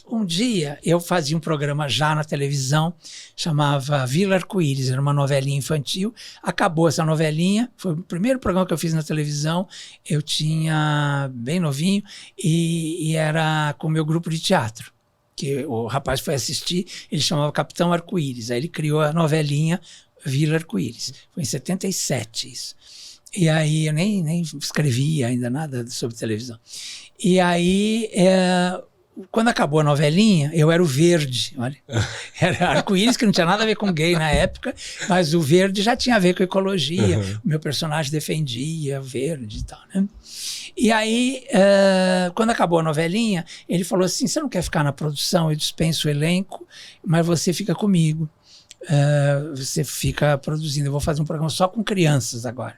um dia, eu fazia um programa já na televisão, chamava Vila Arco-Íris, era uma novelinha infantil. Acabou essa novelinha, foi o primeiro programa que eu fiz na televisão, eu tinha bem novinho, e era com o meu grupo de teatro. Que o rapaz foi assistir, ele chamava Capitão Arco-Íris, aí ele criou a novelinha Vila Arco-Íris. Foi em 77 isso. E aí eu nem escrevia ainda nada sobre televisão. E aí, quando acabou a novelinha, eu era o verde, olha. Era arco-íris, que não tinha nada a ver com gay na época, mas o verde já tinha a ver com ecologia. O meu personagem defendia o verde e tal, né? E aí, quando acabou a novelinha, ele falou assim, você não quer ficar na produção? Eu dispenso o elenco, mas você fica comigo. você fica produzindo. Eu vou fazer um programa só com crianças agora.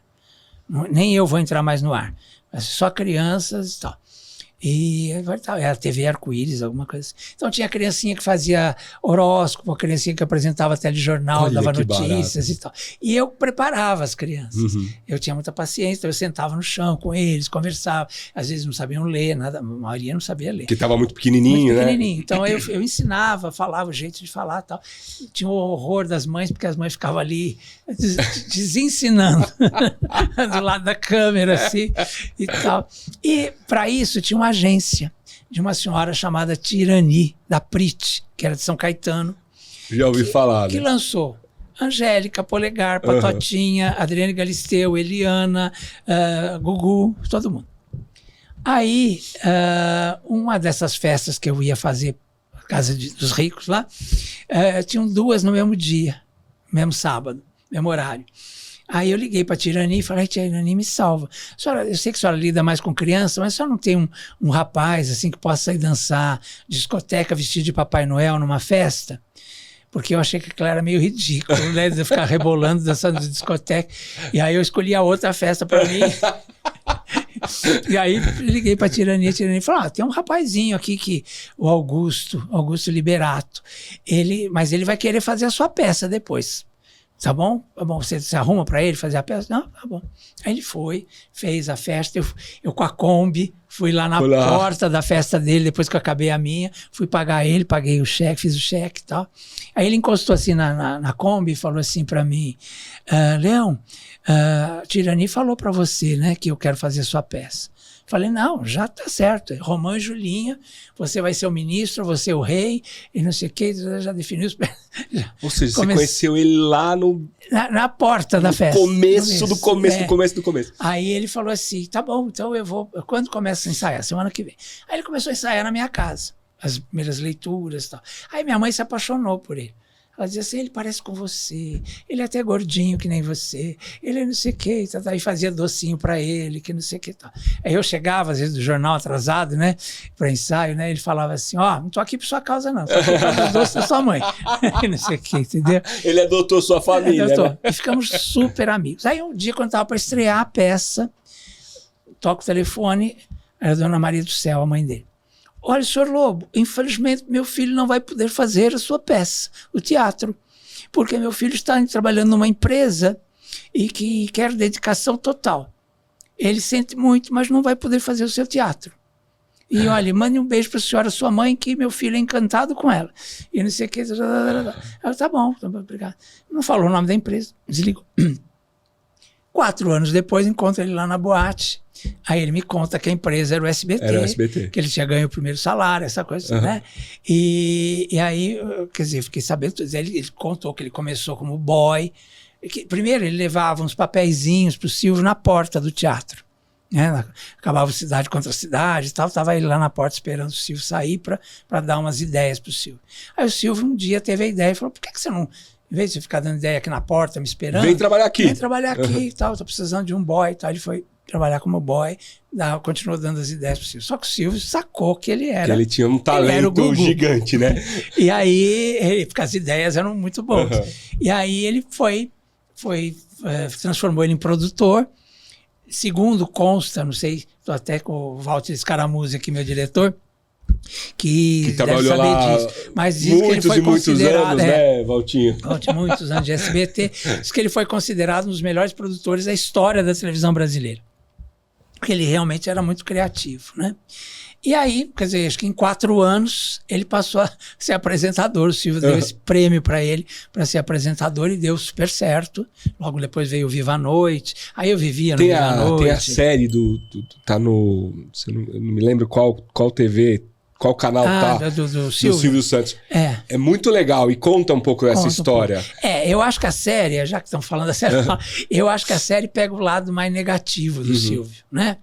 Nem eu vou entrar mais no ar. Só crianças e tal. E era a TV Arco-Íris, alguma coisa assim. Então tinha a criancinha que fazia horóscopo, a criancinha que apresentava telejornal, dava notícias e tal. E eu preparava as crianças. Eu tinha muita paciência, então eu sentava no chão com eles, conversava. Às vezes não sabiam ler, nada, a maioria não sabia ler. Porque estava muito pequenininho, né? Então eu ensinava, falava o jeito de falar e tal. Tinha o horror das mães, porque as mães ficavam ali desensinando do lado da câmera, assim, e tal. E para isso tinha uma agência de uma senhora chamada Tirani, da Prit, que era de São Caetano. Já ouvi falar, que né? lançou Angélica, Polegar, Patotinha, Adriane Galisteu, Eliana, Gugu, todo mundo. Aí, uma dessas festas que eu ia fazer na casa dos ricos lá, tinham 2 no mesmo dia, mesmo sábado, mesmo horário. Aí eu liguei para a Tirani e falei: Tirani, me salva. Senhora, eu sei que a senhora lida mais com criança, mas a senhora não tem um rapaz assim que possa ir dançar discoteca vestido de Papai Noel numa festa? Porque eu achei que aquilo era meio ridículo, né? De ficar rebolando, dançando de discoteca. E aí eu escolhi a outra festa para mim. E aí liguei para a Tirani falou: tem um rapazinho aqui, o Augusto Liberato. Mas ele vai querer fazer a sua peça depois. Tá bom? Tá bom, você se arruma para ele fazer a peça? Não, tá bom. Aí ele foi, fez a festa, eu com a Kombi, fui lá na porta da festa dele, depois que eu acabei a minha, fui pagar ele, paguei o cheque, fiz o cheque e tal. Aí ele encostou assim na Kombi e falou assim para mim: Leão, Tirani falou para você, né, que eu quero fazer sua peça. Falei: não, já tá certo, Romã e Julinha, você vai ser o ministro, você o rei, e não sei o que, já definiu os... Ou seja, você conheceu ele lá na porta da festa. No começo do começo. Aí ele falou assim: tá bom, então eu vou... Quando começa a ensaiar? Semana que vem. Aí ele começou a ensaiar na minha casa, as primeiras leituras e tal. Aí minha mãe se apaixonou por ele. Ela dizia assim: ele parece com você, ele é até gordinho que nem você, ele é não sei o que, aí fazia docinho pra ele, que não sei o que. Aí eu chegava, às vezes, do jornal atrasado, né, pra ensaio, né, ele falava assim: não tô aqui por sua causa não, tô aqui por causa dos doces da sua mãe, e não sei o que, entendeu? Ele adotou sua família, né? E ficamos super amigos. Aí um dia, quando tava pra estrear a peça, toco o telefone, era a Dona Maria do Céu, a mãe dele. Olha, senhor Lobo, infelizmente meu filho não vai poder fazer a sua peça, o teatro, porque meu filho está trabalhando numa empresa e que quer dedicação total. Ele sente muito, mas não vai poder fazer o seu teatro. E olha, mande um beijo para a senhora, sua mãe, que meu filho é encantado com ela. E não sei o que. Ela: tá bom, obrigado. Não falou o nome da empresa, desligou. 4 anos depois, encontro ele lá na boate. Aí ele me conta que a empresa era o SBT, que ele tinha ganho o primeiro salário, essa coisa, né? E aí, quer dizer, fiquei sabendo, ele contou que ele começou como boy. Primeiro, ele levava uns papeizinhos para o Silvio na porta do teatro. Né? Acabava Cidade contra Cidade e tal, estava ele lá na porta esperando o Silvio sair para dar umas ideias para o Silvio. Aí o Silvio um dia teve a ideia e falou: por que você não... Em vez de você ficar dando ideia aqui na porta, me esperando... Vem trabalhar aqui. Vem trabalhar aqui e tal, tô precisando de um boy e tal. Ele foi trabalhar como boy, continuou dando as ideias pro Silvio. Só que o Silvio sacou que ele era... Que ele tinha um talento gigante, né? E aí, porque as ideias eram muito boas. E aí ele transformou ele em produtor. Segundo consta, não sei, estou até com o Walter Scaramuzzi aqui, meu diretor, que deve saber lá disso. Mas diz que ele foi considerado... Muitos anos, né, Valtinho? Muitos anos de SBT. Diz que ele foi considerado um dos melhores produtores da história da televisão brasileira. Porque ele realmente era muito criativo, né? E aí, quer dizer, acho que em 4 anos ele passou a ser apresentador. O Silvio deu esse prêmio para ele, para ser apresentador, e deu super certo. Logo depois veio o Viva a Noite. Aí eu vivia no Viva a Noite. Tem a série tá no... Eu não me lembro qual TV... Qual canal do Silvio Santos. É muito legal e conta um pouco dessa história. Eu acho que a série, já que estão falando da série, eu acho que a série pega o lado mais negativo do Silvio, né?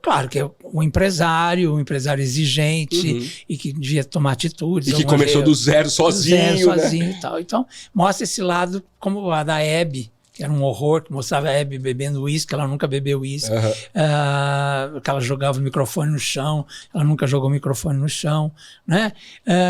Claro que é um empresário exigente e que devia tomar atitudes. E que começou do zero sozinho, e tal. Então, mostra esse lado como a da Hebe, que era um horror, que mostrava a Hebe bebendo uísque, ela nunca bebeu uísque, que ela jogava o microfone no chão, ela nunca jogou o microfone no chão, né?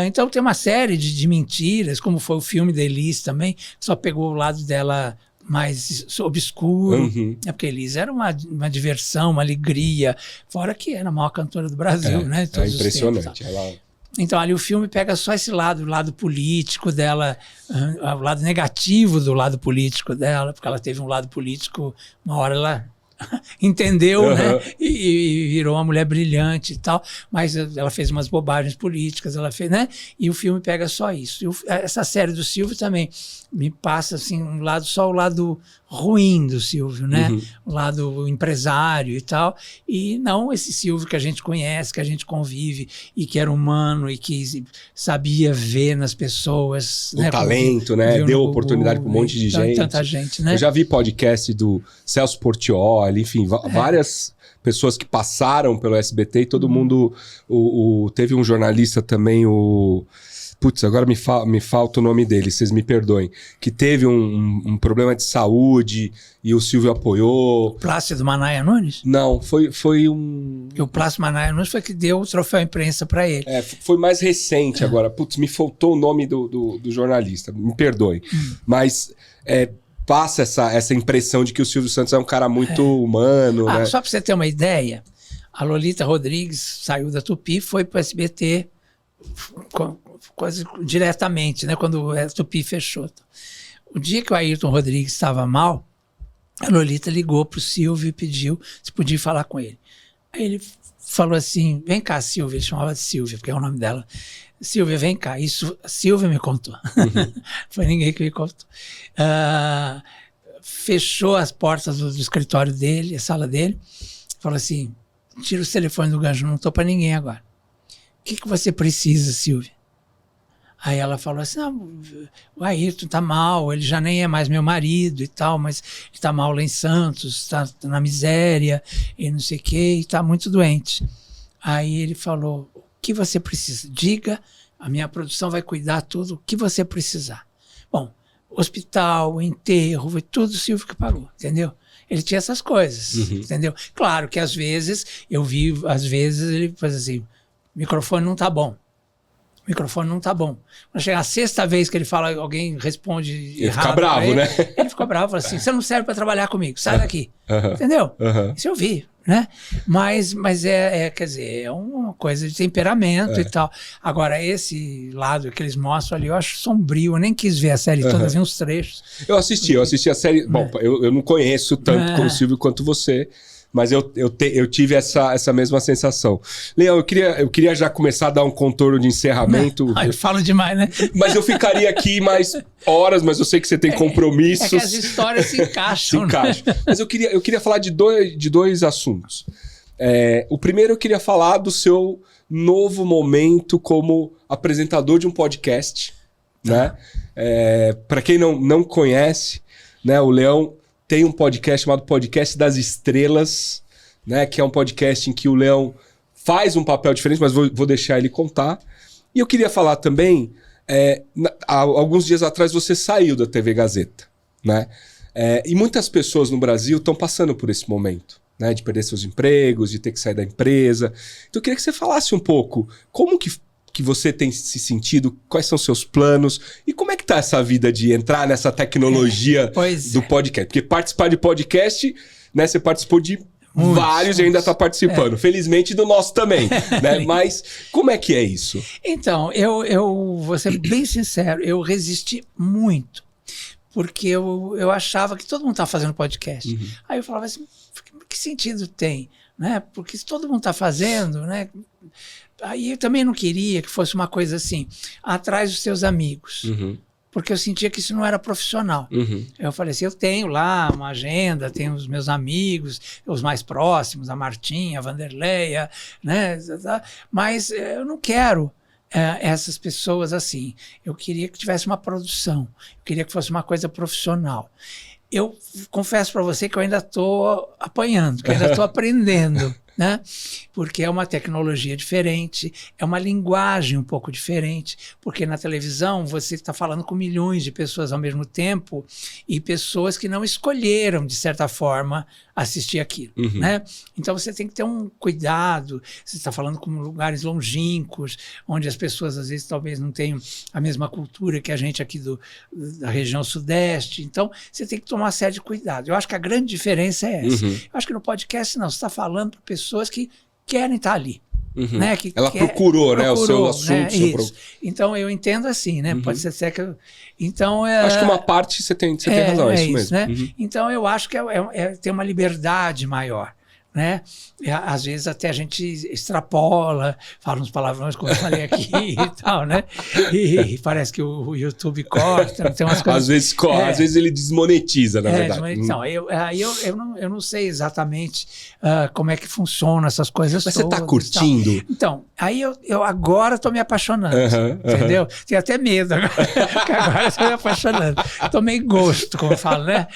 Então tem uma série de mentiras, como foi o filme da Elis também, que só pegou o lado dela mais obscuro, porque a Elis era uma diversão, uma alegria, fora que era a maior cantora do Brasil, né? É impressionante. Então ali o filme pega só esse lado, o lado político dela, o lado negativo do lado político dela, porque ela teve um lado político, uma hora ela entendeu, né? E virou uma mulher brilhante e tal, mas ela fez umas bobagens políticas, ela fez, né? E o filme pega só isso. Essa série do Silvio também me passa assim só o lado ruim do Silvio, né? O lado empresário e tal, e não esse Silvio que a gente conhece, que a gente convive e que era humano e que sabia ver nas pessoas, o talento, né? Deu oportunidade para um monte de gente. Tanta gente, né? Eu já vi podcast do Celso Portiolli, enfim, várias pessoas que passaram pelo SBT e todo mundo... teve um jornalista também, Putz, agora me falta o nome dele, vocês me perdoem. Que teve um problema de saúde e o Silvio apoiou. Plácido Manaia Nunes? Não, foi um... E o Plácido Manaia Nunes foi que deu o troféu imprensa para ele. Foi mais recente agora. Putz, me faltou o nome do jornalista, me perdoem. Mas passa essa impressão de que o Silvio Santos é um cara muito humano, né? Só para você ter uma ideia, a Lolita Rodrigues saiu da Tupi, foi para o SBT... quase diretamente, né, quando a Tupi fechou. O dia que o Ayrton Rodrigues estava mal, a Lolita ligou para o Silvio e pediu se podia falar com ele. Aí ele falou assim, vem cá, Silvia, ele chamava de Silvia, porque é o nome dela. Silvia, vem cá, isso a Silvia me contou. Foi ninguém que me contou. Fechou as portas do escritório dele, a sala dele, falou assim, tira os telefones do gancho, não estou para ninguém agora. O que você precisa, Silvia? Aí ela falou assim, não, o Ayrton tá mal, ele já nem é mais meu marido e tal, mas ele tá mal lá em Santos, tá na miséria e não sei o quê, e tá muito doente. Aí ele falou, o que você precisa? Diga, a minha produção vai cuidar tudo, o que você precisar. Bom, hospital, enterro, foi tudo o Silvio que pagou, entendeu? Ele tinha essas coisas, entendeu? Claro que às vezes, às vezes ele faz assim, microfone não tá bom. O microfone não tá bom. Quando chegar a sexta vez que ele fala, alguém responde ele errado. Fica bravo, ele, né? Ele ficou bravo, fala assim, você não serve para trabalhar comigo, sai daqui. Entendeu? Isso eu vi, né? Mas quer dizer, é uma coisa de temperamento e tal. Agora, esse lado que eles mostram ali, eu acho sombrio. Eu nem quis ver a série toda, vi uns trechos. Eu assisti a série. Bom, eu não conheço tanto como o Silvio quanto você. Mas eu tive essa mesma sensação. Leão, eu queria já começar a dar um contorno de encerramento. Eu falo demais, né? Mas eu ficaria aqui mais horas, mas eu sei que você tem compromissos. É que as histórias se encaixam. Mas eu queria falar de dois assuntos. O primeiro, eu queria falar do seu novo momento como apresentador de um podcast. Né? Para quem não conhece, né, o Leão tem um podcast chamado Podcast das Estrelas, né? Que é um podcast em que o Leão faz um papel diferente, mas vou deixar ele contar. E eu queria falar também, há alguns dias atrás você saiu da TV Gazeta, né? E muitas pessoas no Brasil estão passando por esse momento, né? De perder seus empregos, de ter que sair da empresa. Então eu queria que você falasse um pouco como que você tem se sentido, quais são os seus planos e como é que tá essa vida de entrar nessa tecnologia do podcast? Porque participar de podcast, né, você participou de vários e ainda está participando. Felizmente do nosso também, né? Mas como é que é isso? Então, eu vou ser bem sincero, eu resisti muito, porque eu achava que todo mundo tá fazendo podcast. Aí eu falava assim, que sentido tem? Né? Porque se todo mundo tá fazendo, né? Aí eu também não queria que fosse uma coisa assim, atrás dos seus amigos. Porque eu sentia que isso não era profissional. Eu falei assim, eu tenho lá uma agenda, tenho os meus amigos, os mais próximos, a Martinha, a Vanderleia, né? Mas eu não quero essas pessoas assim. Eu queria que tivesse uma produção, eu queria que fosse uma coisa profissional. Eu confesso para você que eu ainda estou apanhando, que eu ainda estou aprendendo. né? Porque é uma tecnologia diferente, é uma linguagem um pouco diferente, porque na televisão você está falando com milhões de pessoas ao mesmo tempo e pessoas que não escolheram, de certa forma, assistir aquilo, né? Então você tem que ter um cuidado, você está falando com lugares longínquos, onde as pessoas às vezes talvez não tenham a mesma cultura que a gente aqui da região sudeste, então você tem que tomar uma série de cuidados. Eu acho que a grande diferença é essa. Eu acho que no podcast não, você está falando para pessoas que querem estar ali. Né? Ela procurou, né? O seu assunto. Né? Isso. Então eu entendo assim, né? Pode ser até que então acho que uma parte você tem razão, é isso mesmo. Né? Então eu acho que tem uma liberdade maior. Né? Às vezes até a gente extrapola, fala uns palavrões como eu falei aqui e tal, né? E parece que o YouTube corta, tem umas coisas... Às vezes ele desmonetiza, na verdade. Então, eu não sei exatamente como é que funciona essas coisas Mas todas. Mas você tá curtindo? Então, aí eu agora tô me apaixonando, entendeu? Tenho até medo agora, porque agora eu tô me apaixonando. Tomei gosto, como eu falo, né?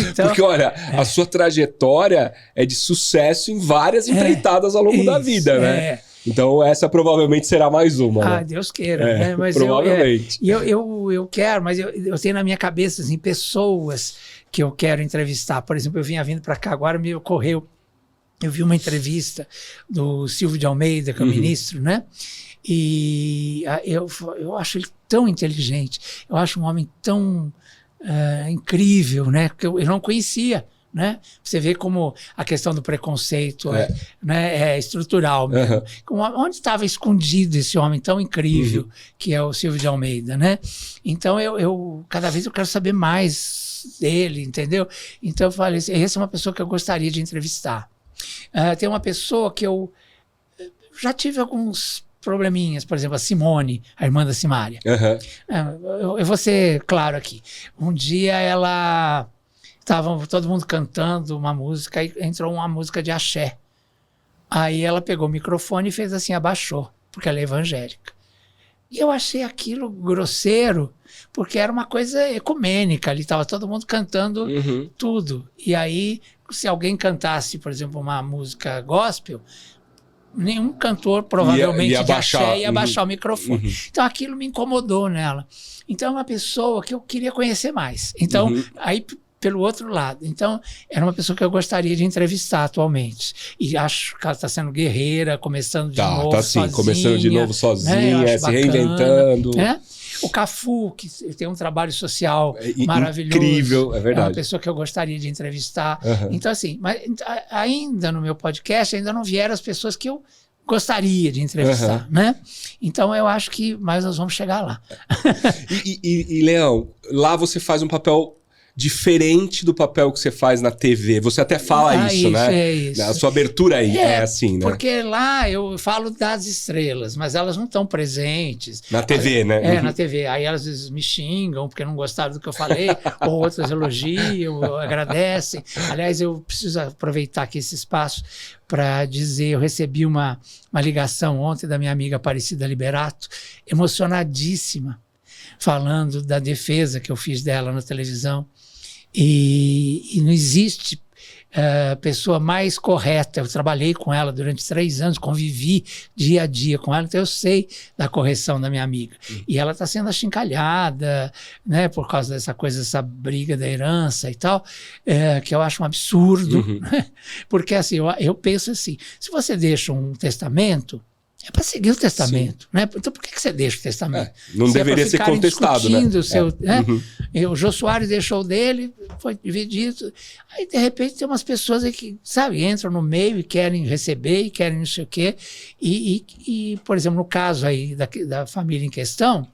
Então, porque, olha, a sua trajetória é de sucesso em várias empreitadas ao longo da vida, né? Então essa provavelmente será mais uma. Né? Deus queira. Né? Mas provavelmente. Eu quero, mas eu tenho na minha cabeça assim, pessoas que eu quero entrevistar. Por exemplo, eu vindo para cá agora, me ocorreu, eu vi uma entrevista do Silvio de Almeida, que é o ministro, né? E eu acho ele tão inteligente, eu acho um homem tão incrível, né? Porque eu não conhecia. Né? Você vê como a questão do preconceito é estrutural mesmo. Onde estava escondido esse homem tão incrível que é o Silvio de Almeida, né? Então cada vez eu quero saber mais dele, entendeu? Então eu falei, essa é uma pessoa que eu gostaria de entrevistar. Tem uma pessoa que eu já tive alguns probleminhas, por exemplo, a Simone, a irmã da Simária. Eu vou ser claro aqui. Um dia ela... Estavam todo mundo cantando uma música e entrou uma música de axé. Aí ela pegou o microfone e fez assim, abaixou, porque ela é evangélica. E eu achei aquilo grosseiro, porque era uma coisa ecumênica, ali estava todo mundo cantando tudo. E aí, se alguém cantasse, por exemplo, uma música gospel, nenhum cantor provavelmente de axé ia abaixar o microfone. Então aquilo me incomodou nela. Então é uma pessoa que eu queria conhecer mais. Então, aí... pelo outro lado. Então, era uma pessoa que eu gostaria de entrevistar atualmente. E acho que ela está sendo guerreira, começando de novo sozinha. Começando de novo sozinha, se reinventando. Né? O Cafu, que tem um trabalho social maravilhoso. Incrível, é verdade. É uma pessoa que eu gostaria de entrevistar. Então, assim, mas ainda no meu podcast, ainda não vieram as pessoas que eu gostaria de entrevistar, né? Então, eu acho que mais nós vamos chegar lá. E Leão, lá você faz um papel... diferente do papel que você faz na TV. Você até fala isso, né? É isso. A sua abertura aí é assim, né? Porque lá eu falo das estrelas, mas elas não estão presentes. Na TV, né? Na TV. Aí elas às vezes me xingam porque não gostaram do que eu falei, ou outras elogiam, agradecem. Aliás, eu preciso aproveitar aqui esse espaço para dizer, eu recebi uma ligação ontem da minha amiga Aparecida Liberato, emocionadíssima, falando da defesa que eu fiz dela na televisão. E não existe pessoa mais correta. Eu trabalhei com ela durante 3 anos, convivi dia a dia com ela, então eu sei da correção da minha amiga. E ela está sendo achincalhada, né, por causa dessa coisa, dessa briga da herança e tal, que eu acho um absurdo. Né? Porque assim, eu penso assim, se você deixa um testamento, é para seguir o testamento, né? Então por que você deixa o testamento? Não deveria ser contestado, né? O seu, né? O Jô Soares deixou dele, foi dividido. Aí, de repente, tem umas pessoas aí que, sabe, entram no meio e querem receber e querem não sei o quê. E por exemplo, no caso aí da família em questão,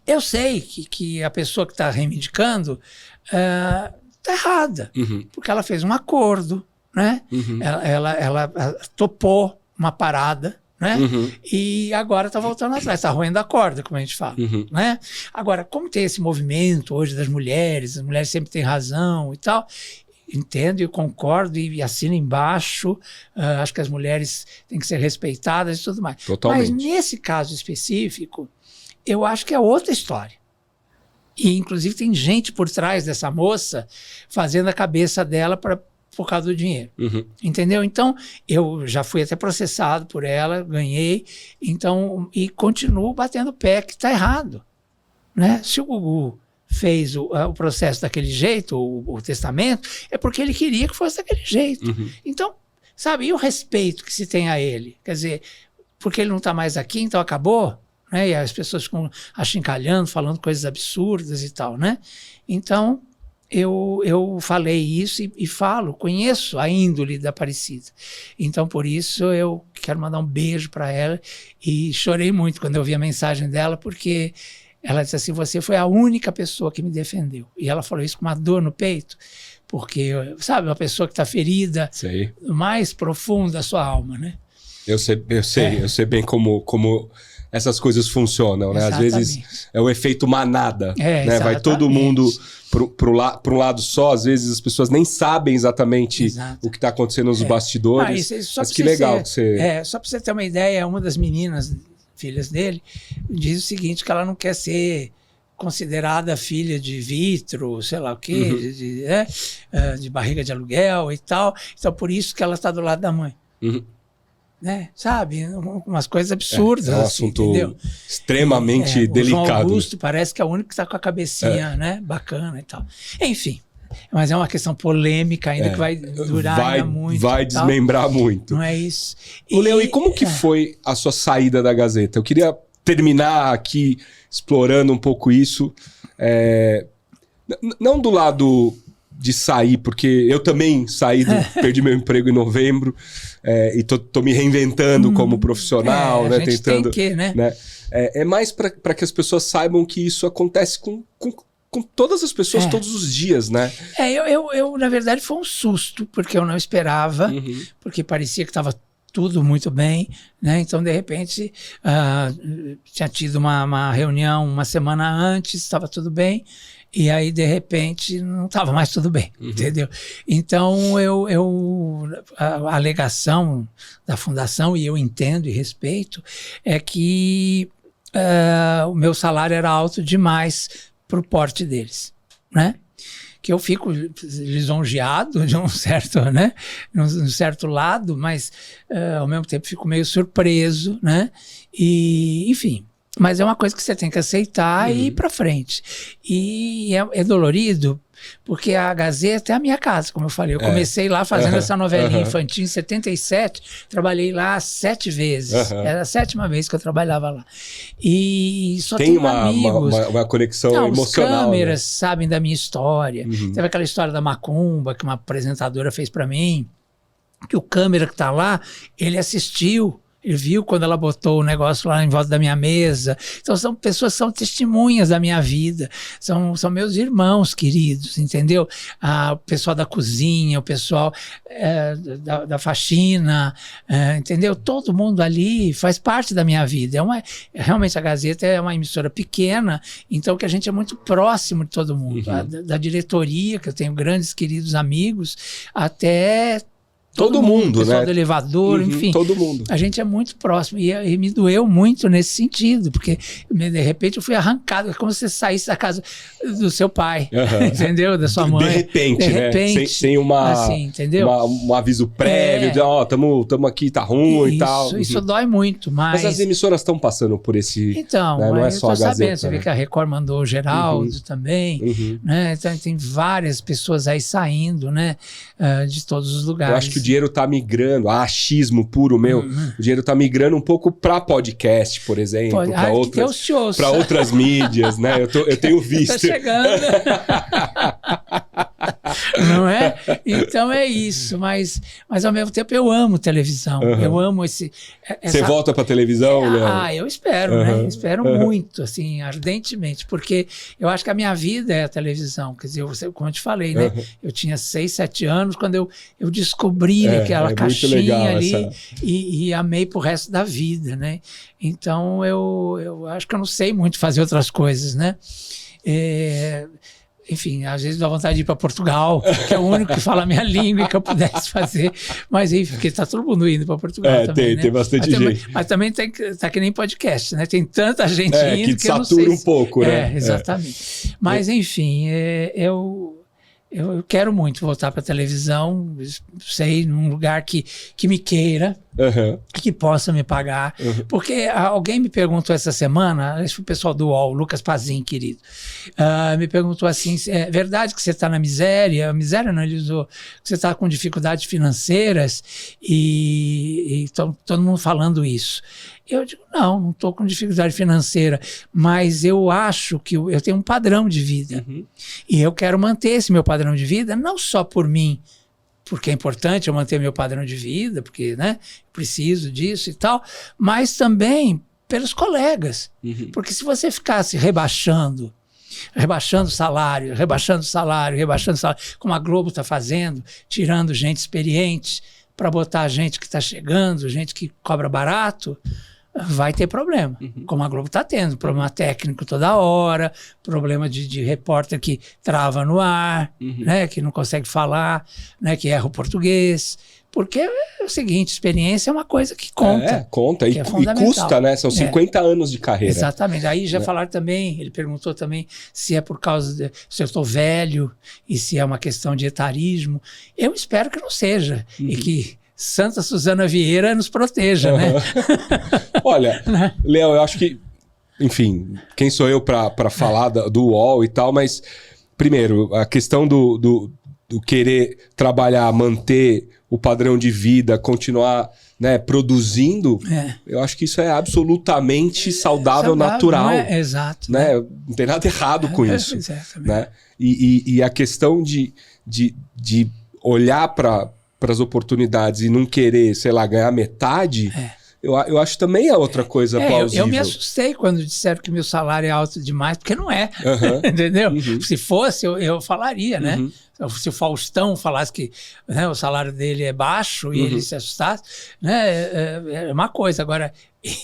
eu sei que a pessoa que está reivindicando está errada, porque ela fez um acordo, né? Ela topou uma parada, né? E agora está voltando atrás, está roendo a corda, como a gente fala. Né? Agora, como tem esse movimento hoje das mulheres, as mulheres sempre têm razão e tal, entendo e concordo e assino embaixo, acho que as mulheres têm que ser respeitadas e tudo mais. Totalmente. Mas nesse caso específico, eu acho que é outra história. E inclusive tem gente por trás dessa moça fazendo a cabeça dela para por causa do dinheiro. Uhum. Entendeu? Então, eu já fui até processado por ela, ganhei, então, e continuo batendo o pé que está errado. Né? Se o Gugu fez o processo daquele jeito, o testamento, é porque ele queria que fosse daquele jeito. Uhum. Então, sabe, e o respeito que se tem a ele? Quer dizer, porque ele não está mais aqui, então acabou? Né? E as pessoas ficam achincalhando, falando coisas absurdas e tal, né? Então, eu falei isso e falo, conheço a índole da Aparecida. Então, por isso, eu quero mandar um beijo para ela e chorei muito quando eu vi a mensagem dela, porque ela disse assim, você foi a única pessoa que me defendeu. E ela falou isso com uma dor no peito, porque, sabe, uma pessoa que está ferida mais profunda da sua alma, né? Eu sei bem como essas coisas funcionam, né? Às vezes é o efeito manada, né? Vai todo mundo para um lado só, às vezes as pessoas nem sabem exatamente o que está acontecendo nos bastidores. Mas que legal que você... só para você ter uma ideia, uma das meninas, filhas dele, diz o seguinte, que ela não quer ser considerada filha de vitro, sei lá o quê, de barriga de aluguel e tal. Então, por isso que ela está do lado da mãe. Uhum. Né? Sabe? Umas coisas absurdas. É um assunto entendeu? Extremamente delicado. O João Augusto parece que é o único que está com a cabecinha né? Bacana e tal. Enfim, mas é uma questão polêmica ainda que vai durar ainda muito. Vai desmembrar muito. Não é isso. Leo, e como que foi a sua saída da Gazeta? Eu queria terminar aqui explorando um pouco isso. Não do lado de sair, porque eu também saí, perdi meu emprego em novembro e tô me reinventando como profissional, né? Tentando. Né? É mais para que as pessoas saibam que isso acontece com todas as pessoas todos os dias, né? Eu, na verdade, foi um susto, porque eu não esperava, porque parecia que estava tudo muito bem, né? Então, de repente, tinha tido uma reunião uma semana antes, estava tudo bem. E aí, de repente, não estava mais tudo bem, entendeu? Então, a alegação da fundação, e eu entendo e respeito, é que o meu salário era alto demais para o porte deles, né? Que eu fico lisonjeado de um certo, né? Um certo lado, mas ao mesmo tempo fico meio surpreso, né? E, enfim... Mas é uma coisa que você tem que aceitar e ir para frente. E é dolorido, porque a Gazeta é a minha casa, como eu falei. Eu comecei lá fazendo essa novelinha infantil em 77, trabalhei lá 7 vezes. Era a 7ª vez que eu trabalhava lá. E só tem amigos. Uma conexão emocional. Os câmeras sabem da minha história. Teve aquela história da macumba que uma apresentadora fez para mim, que o câmera que está lá, ele assistiu. Ele viu quando ela botou o negócio lá em volta da minha mesa. Então, são pessoas que são testemunhas da minha vida. São meus irmãos queridos, entendeu? O pessoal da cozinha, o pessoal da faxina, entendeu? Todo mundo ali faz parte da minha vida. Realmente, a Gazeta é uma emissora pequena, então que a gente é muito próximo de todo mundo. Da diretoria, que eu tenho grandes queridos amigos, até... Todo mundo, pessoal, né? Do elevador, enfim. Todo mundo. A gente é muito próximo. E me doeu muito nesse sentido, porque de repente eu fui arrancado. É como se você saísse da casa do seu pai, entendeu? Da sua mãe. De repente, né? Sem assim, entendeu? Um aviso prévio de, tamo aqui, tá ruim e tal. Isso dói muito, mas as emissoras estão passando por esse... Então, né? Não é só a Gazeta. Sabendo, você vê que a Record mandou o Geraldo também, né? Então, tem várias pessoas aí saindo, né? De todos os lugares. Eu acho que o dinheiro tá migrando, achismo puro meu, o dinheiro tá migrando um pouco para podcast, por exemplo, para outras mídias, né? Eu tenho visto. Tá chegando. Não é? Então é isso, mas ao mesmo tempo eu amo televisão, eu amo esse... Você volta pra televisão, né? Eu espero, né? Espero muito, assim, ardentemente, porque eu acho que a minha vida é a televisão, quer dizer, como eu te falei, né? Eu tinha 6, 7 anos quando eu descobri aquela caixinha ali e amei pro resto da vida, né? Então eu acho que eu não sei muito fazer outras coisas, né? Enfim, às vezes dá vontade de ir para Portugal, que é o único que fala a minha língua que eu pudesse fazer. Mas enfim, porque está todo mundo indo para Portugal também, tem bastante gente. Mas também tá que nem podcast, né? Tem tanta gente indo que eu não sei. Satura um pouco, né? Exatamente. Mas enfim, eu Eu quero muito voltar para a televisão, sei, num lugar que me queira, que possa me pagar. Porque alguém me perguntou essa semana, esse foi o pessoal do UOL, Lucas Pazin, querido, me perguntou assim, é verdade que você está na miséria? A miséria não, ele usou, que você está com dificuldades financeiras e todo mundo falando isso. Eu digo, não estou com dificuldade financeira, mas eu acho que eu tenho um padrão de vida. E eu quero manter esse meu padrão de vida, não só por mim, porque é importante eu manter meu padrão de vida, porque, né, preciso disso e tal, mas também pelos colegas. Porque se você ficasse rebaixando salário, como a Globo está fazendo, tirando gente experiente para botar gente que está chegando, gente que cobra barato, vai ter problema, como a Globo está tendo, problema técnico toda hora, problema de repórter que trava no ar, né, que não consegue falar, né, que erra o português, porque é o seguinte, experiência é uma coisa que conta. Conta, e custa, né, são 50 anos de carreira. Exatamente, aí já falaram também, ele perguntou também se é por causa se eu estou velho e se é uma questão de etarismo, eu espero que não seja, e que Santa Susana Vieira nos proteja, né? Olha, Leão, eu acho que, enfim, quem sou eu para falar do UOL e tal, mas, primeiro, a questão do querer trabalhar, manter o padrão de vida, continuar, né, produzindo, eu acho que isso é absolutamente saudável, natural. Exato. Né? Não tem nada errado com isso. Né? E a questão de olhar para as oportunidades e não querer, sei lá, ganhar metade, eu acho também é outra coisa plausível. Eu me assustei quando disseram que meu salário é alto demais, porque não é, entendeu? Se fosse, eu falaria, né? Se o Faustão falasse que, né, o salário dele é baixo e ele se assustasse, né, é uma coisa. Agora,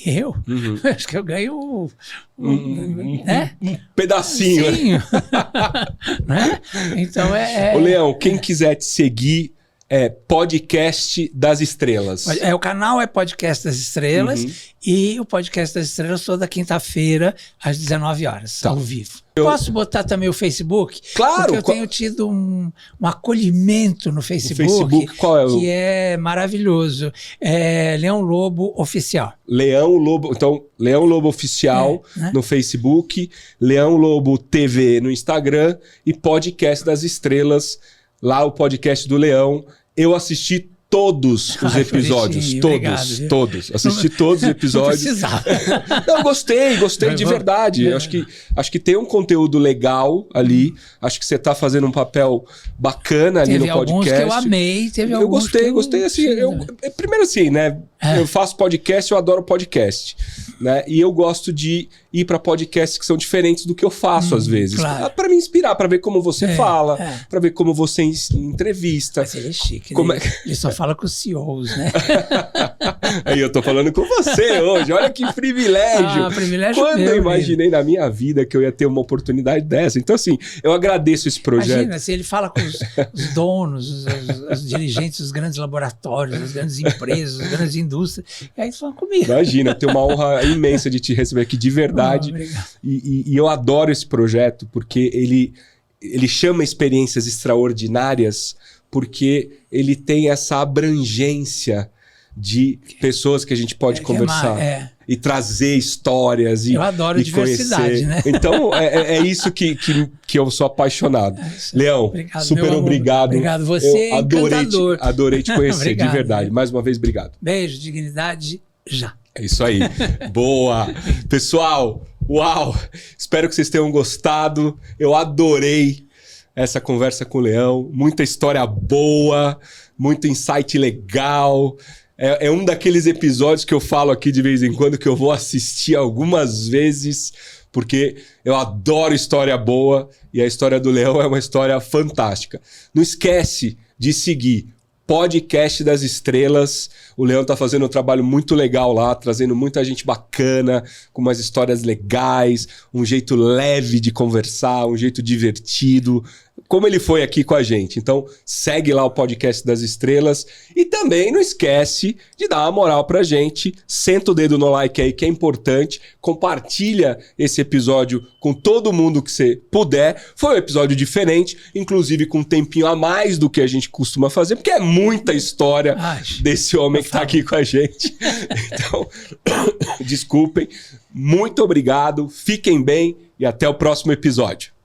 eu acho que eu ganho né? Um pedacinho. Né? Então Ô, Leão, quem quiser te seguir, é Podcast das Estrelas. O canal é Podcast das Estrelas e o Podcast das Estrelas toda quinta-feira às 19 horas, ao vivo. Posso botar também o Facebook? Claro! Porque eu tenho tido um acolhimento no Facebook, o Facebook qual é o... que é maravilhoso. É Leão Lobo Oficial. Leão Lobo, então, Leão Lobo Oficial no Facebook, Leão Lobo TV no Instagram e Podcast das Estrelas, lá o podcast do Leão. Eu assisti todos os episódios, todos. Assisti todos os episódios. Não precisava. Não, gostei de verdade. Acho que tem um conteúdo legal ali. Acho que você tá fazendo um papel bacana ali no podcast. Teve alguns que eu amei, eu gostei assim. Primeiro assim, né? Eu faço podcast, eu adoro podcast, né? E eu gosto de ir para podcasts que são diferentes do que eu faço às vezes, claro. para me inspirar, para ver como você fala, para ver como você entrevista. Mas ele é chique, como né? Ele só fala com os CEOs, né? Aí eu tô falando com você hoje, olha que privilégio. Privilégio Quando meu, eu imaginei na minha vida que eu ia ter uma oportunidade dessa. Então assim, eu agradeço esse projeto. Imagina, se ele fala com os donos, os dirigentes dos grandes laboratórios, das grandes empresas, das grandes indústrias, e aí eles falam comigo. Imagina, eu tenho uma honra imensa de te receber aqui de verdade. E eu adoro esse projeto porque ele chama experiências extraordinárias porque ele tem essa abrangência de pessoas que a gente pode conversar e trazer histórias e, eu adoro e diversidade, conhecer. né? Então é isso que eu sou apaixonado. Leão, obrigado, super obrigado. Obrigado, você eu adorei te conhecer, obrigado, de verdade. Mais uma vez, obrigado. Beijo, dignidade, já. É isso aí. Boa! Pessoal, uau! Espero que vocês tenham gostado. Eu adorei essa conversa com o Leão. Muita história boa, muito insight legal. É um daqueles episódios que eu falo aqui de vez em quando que eu vou assistir algumas vezes, porque eu adoro história boa e a história do Leão é uma história fantástica. Não esquece de seguir Podcast das Estrelas. O Leão tá fazendo um trabalho muito legal lá, trazendo muita gente bacana, com umas histórias legais, um jeito leve de conversar, um jeito divertido. como ele foi aqui com a gente. Então, segue lá o Podcast das Estrelas e também não esquece de dar uma moral pra gente. Senta o dedo no like aí, que é importante. Compartilha esse episódio com todo mundo que você puder. Foi um episódio diferente, inclusive com um tempinho a mais do que a gente costuma fazer, porque é muita história desse homem que tá aqui com a gente. Então, desculpem. Muito obrigado, fiquem bem e até o próximo episódio.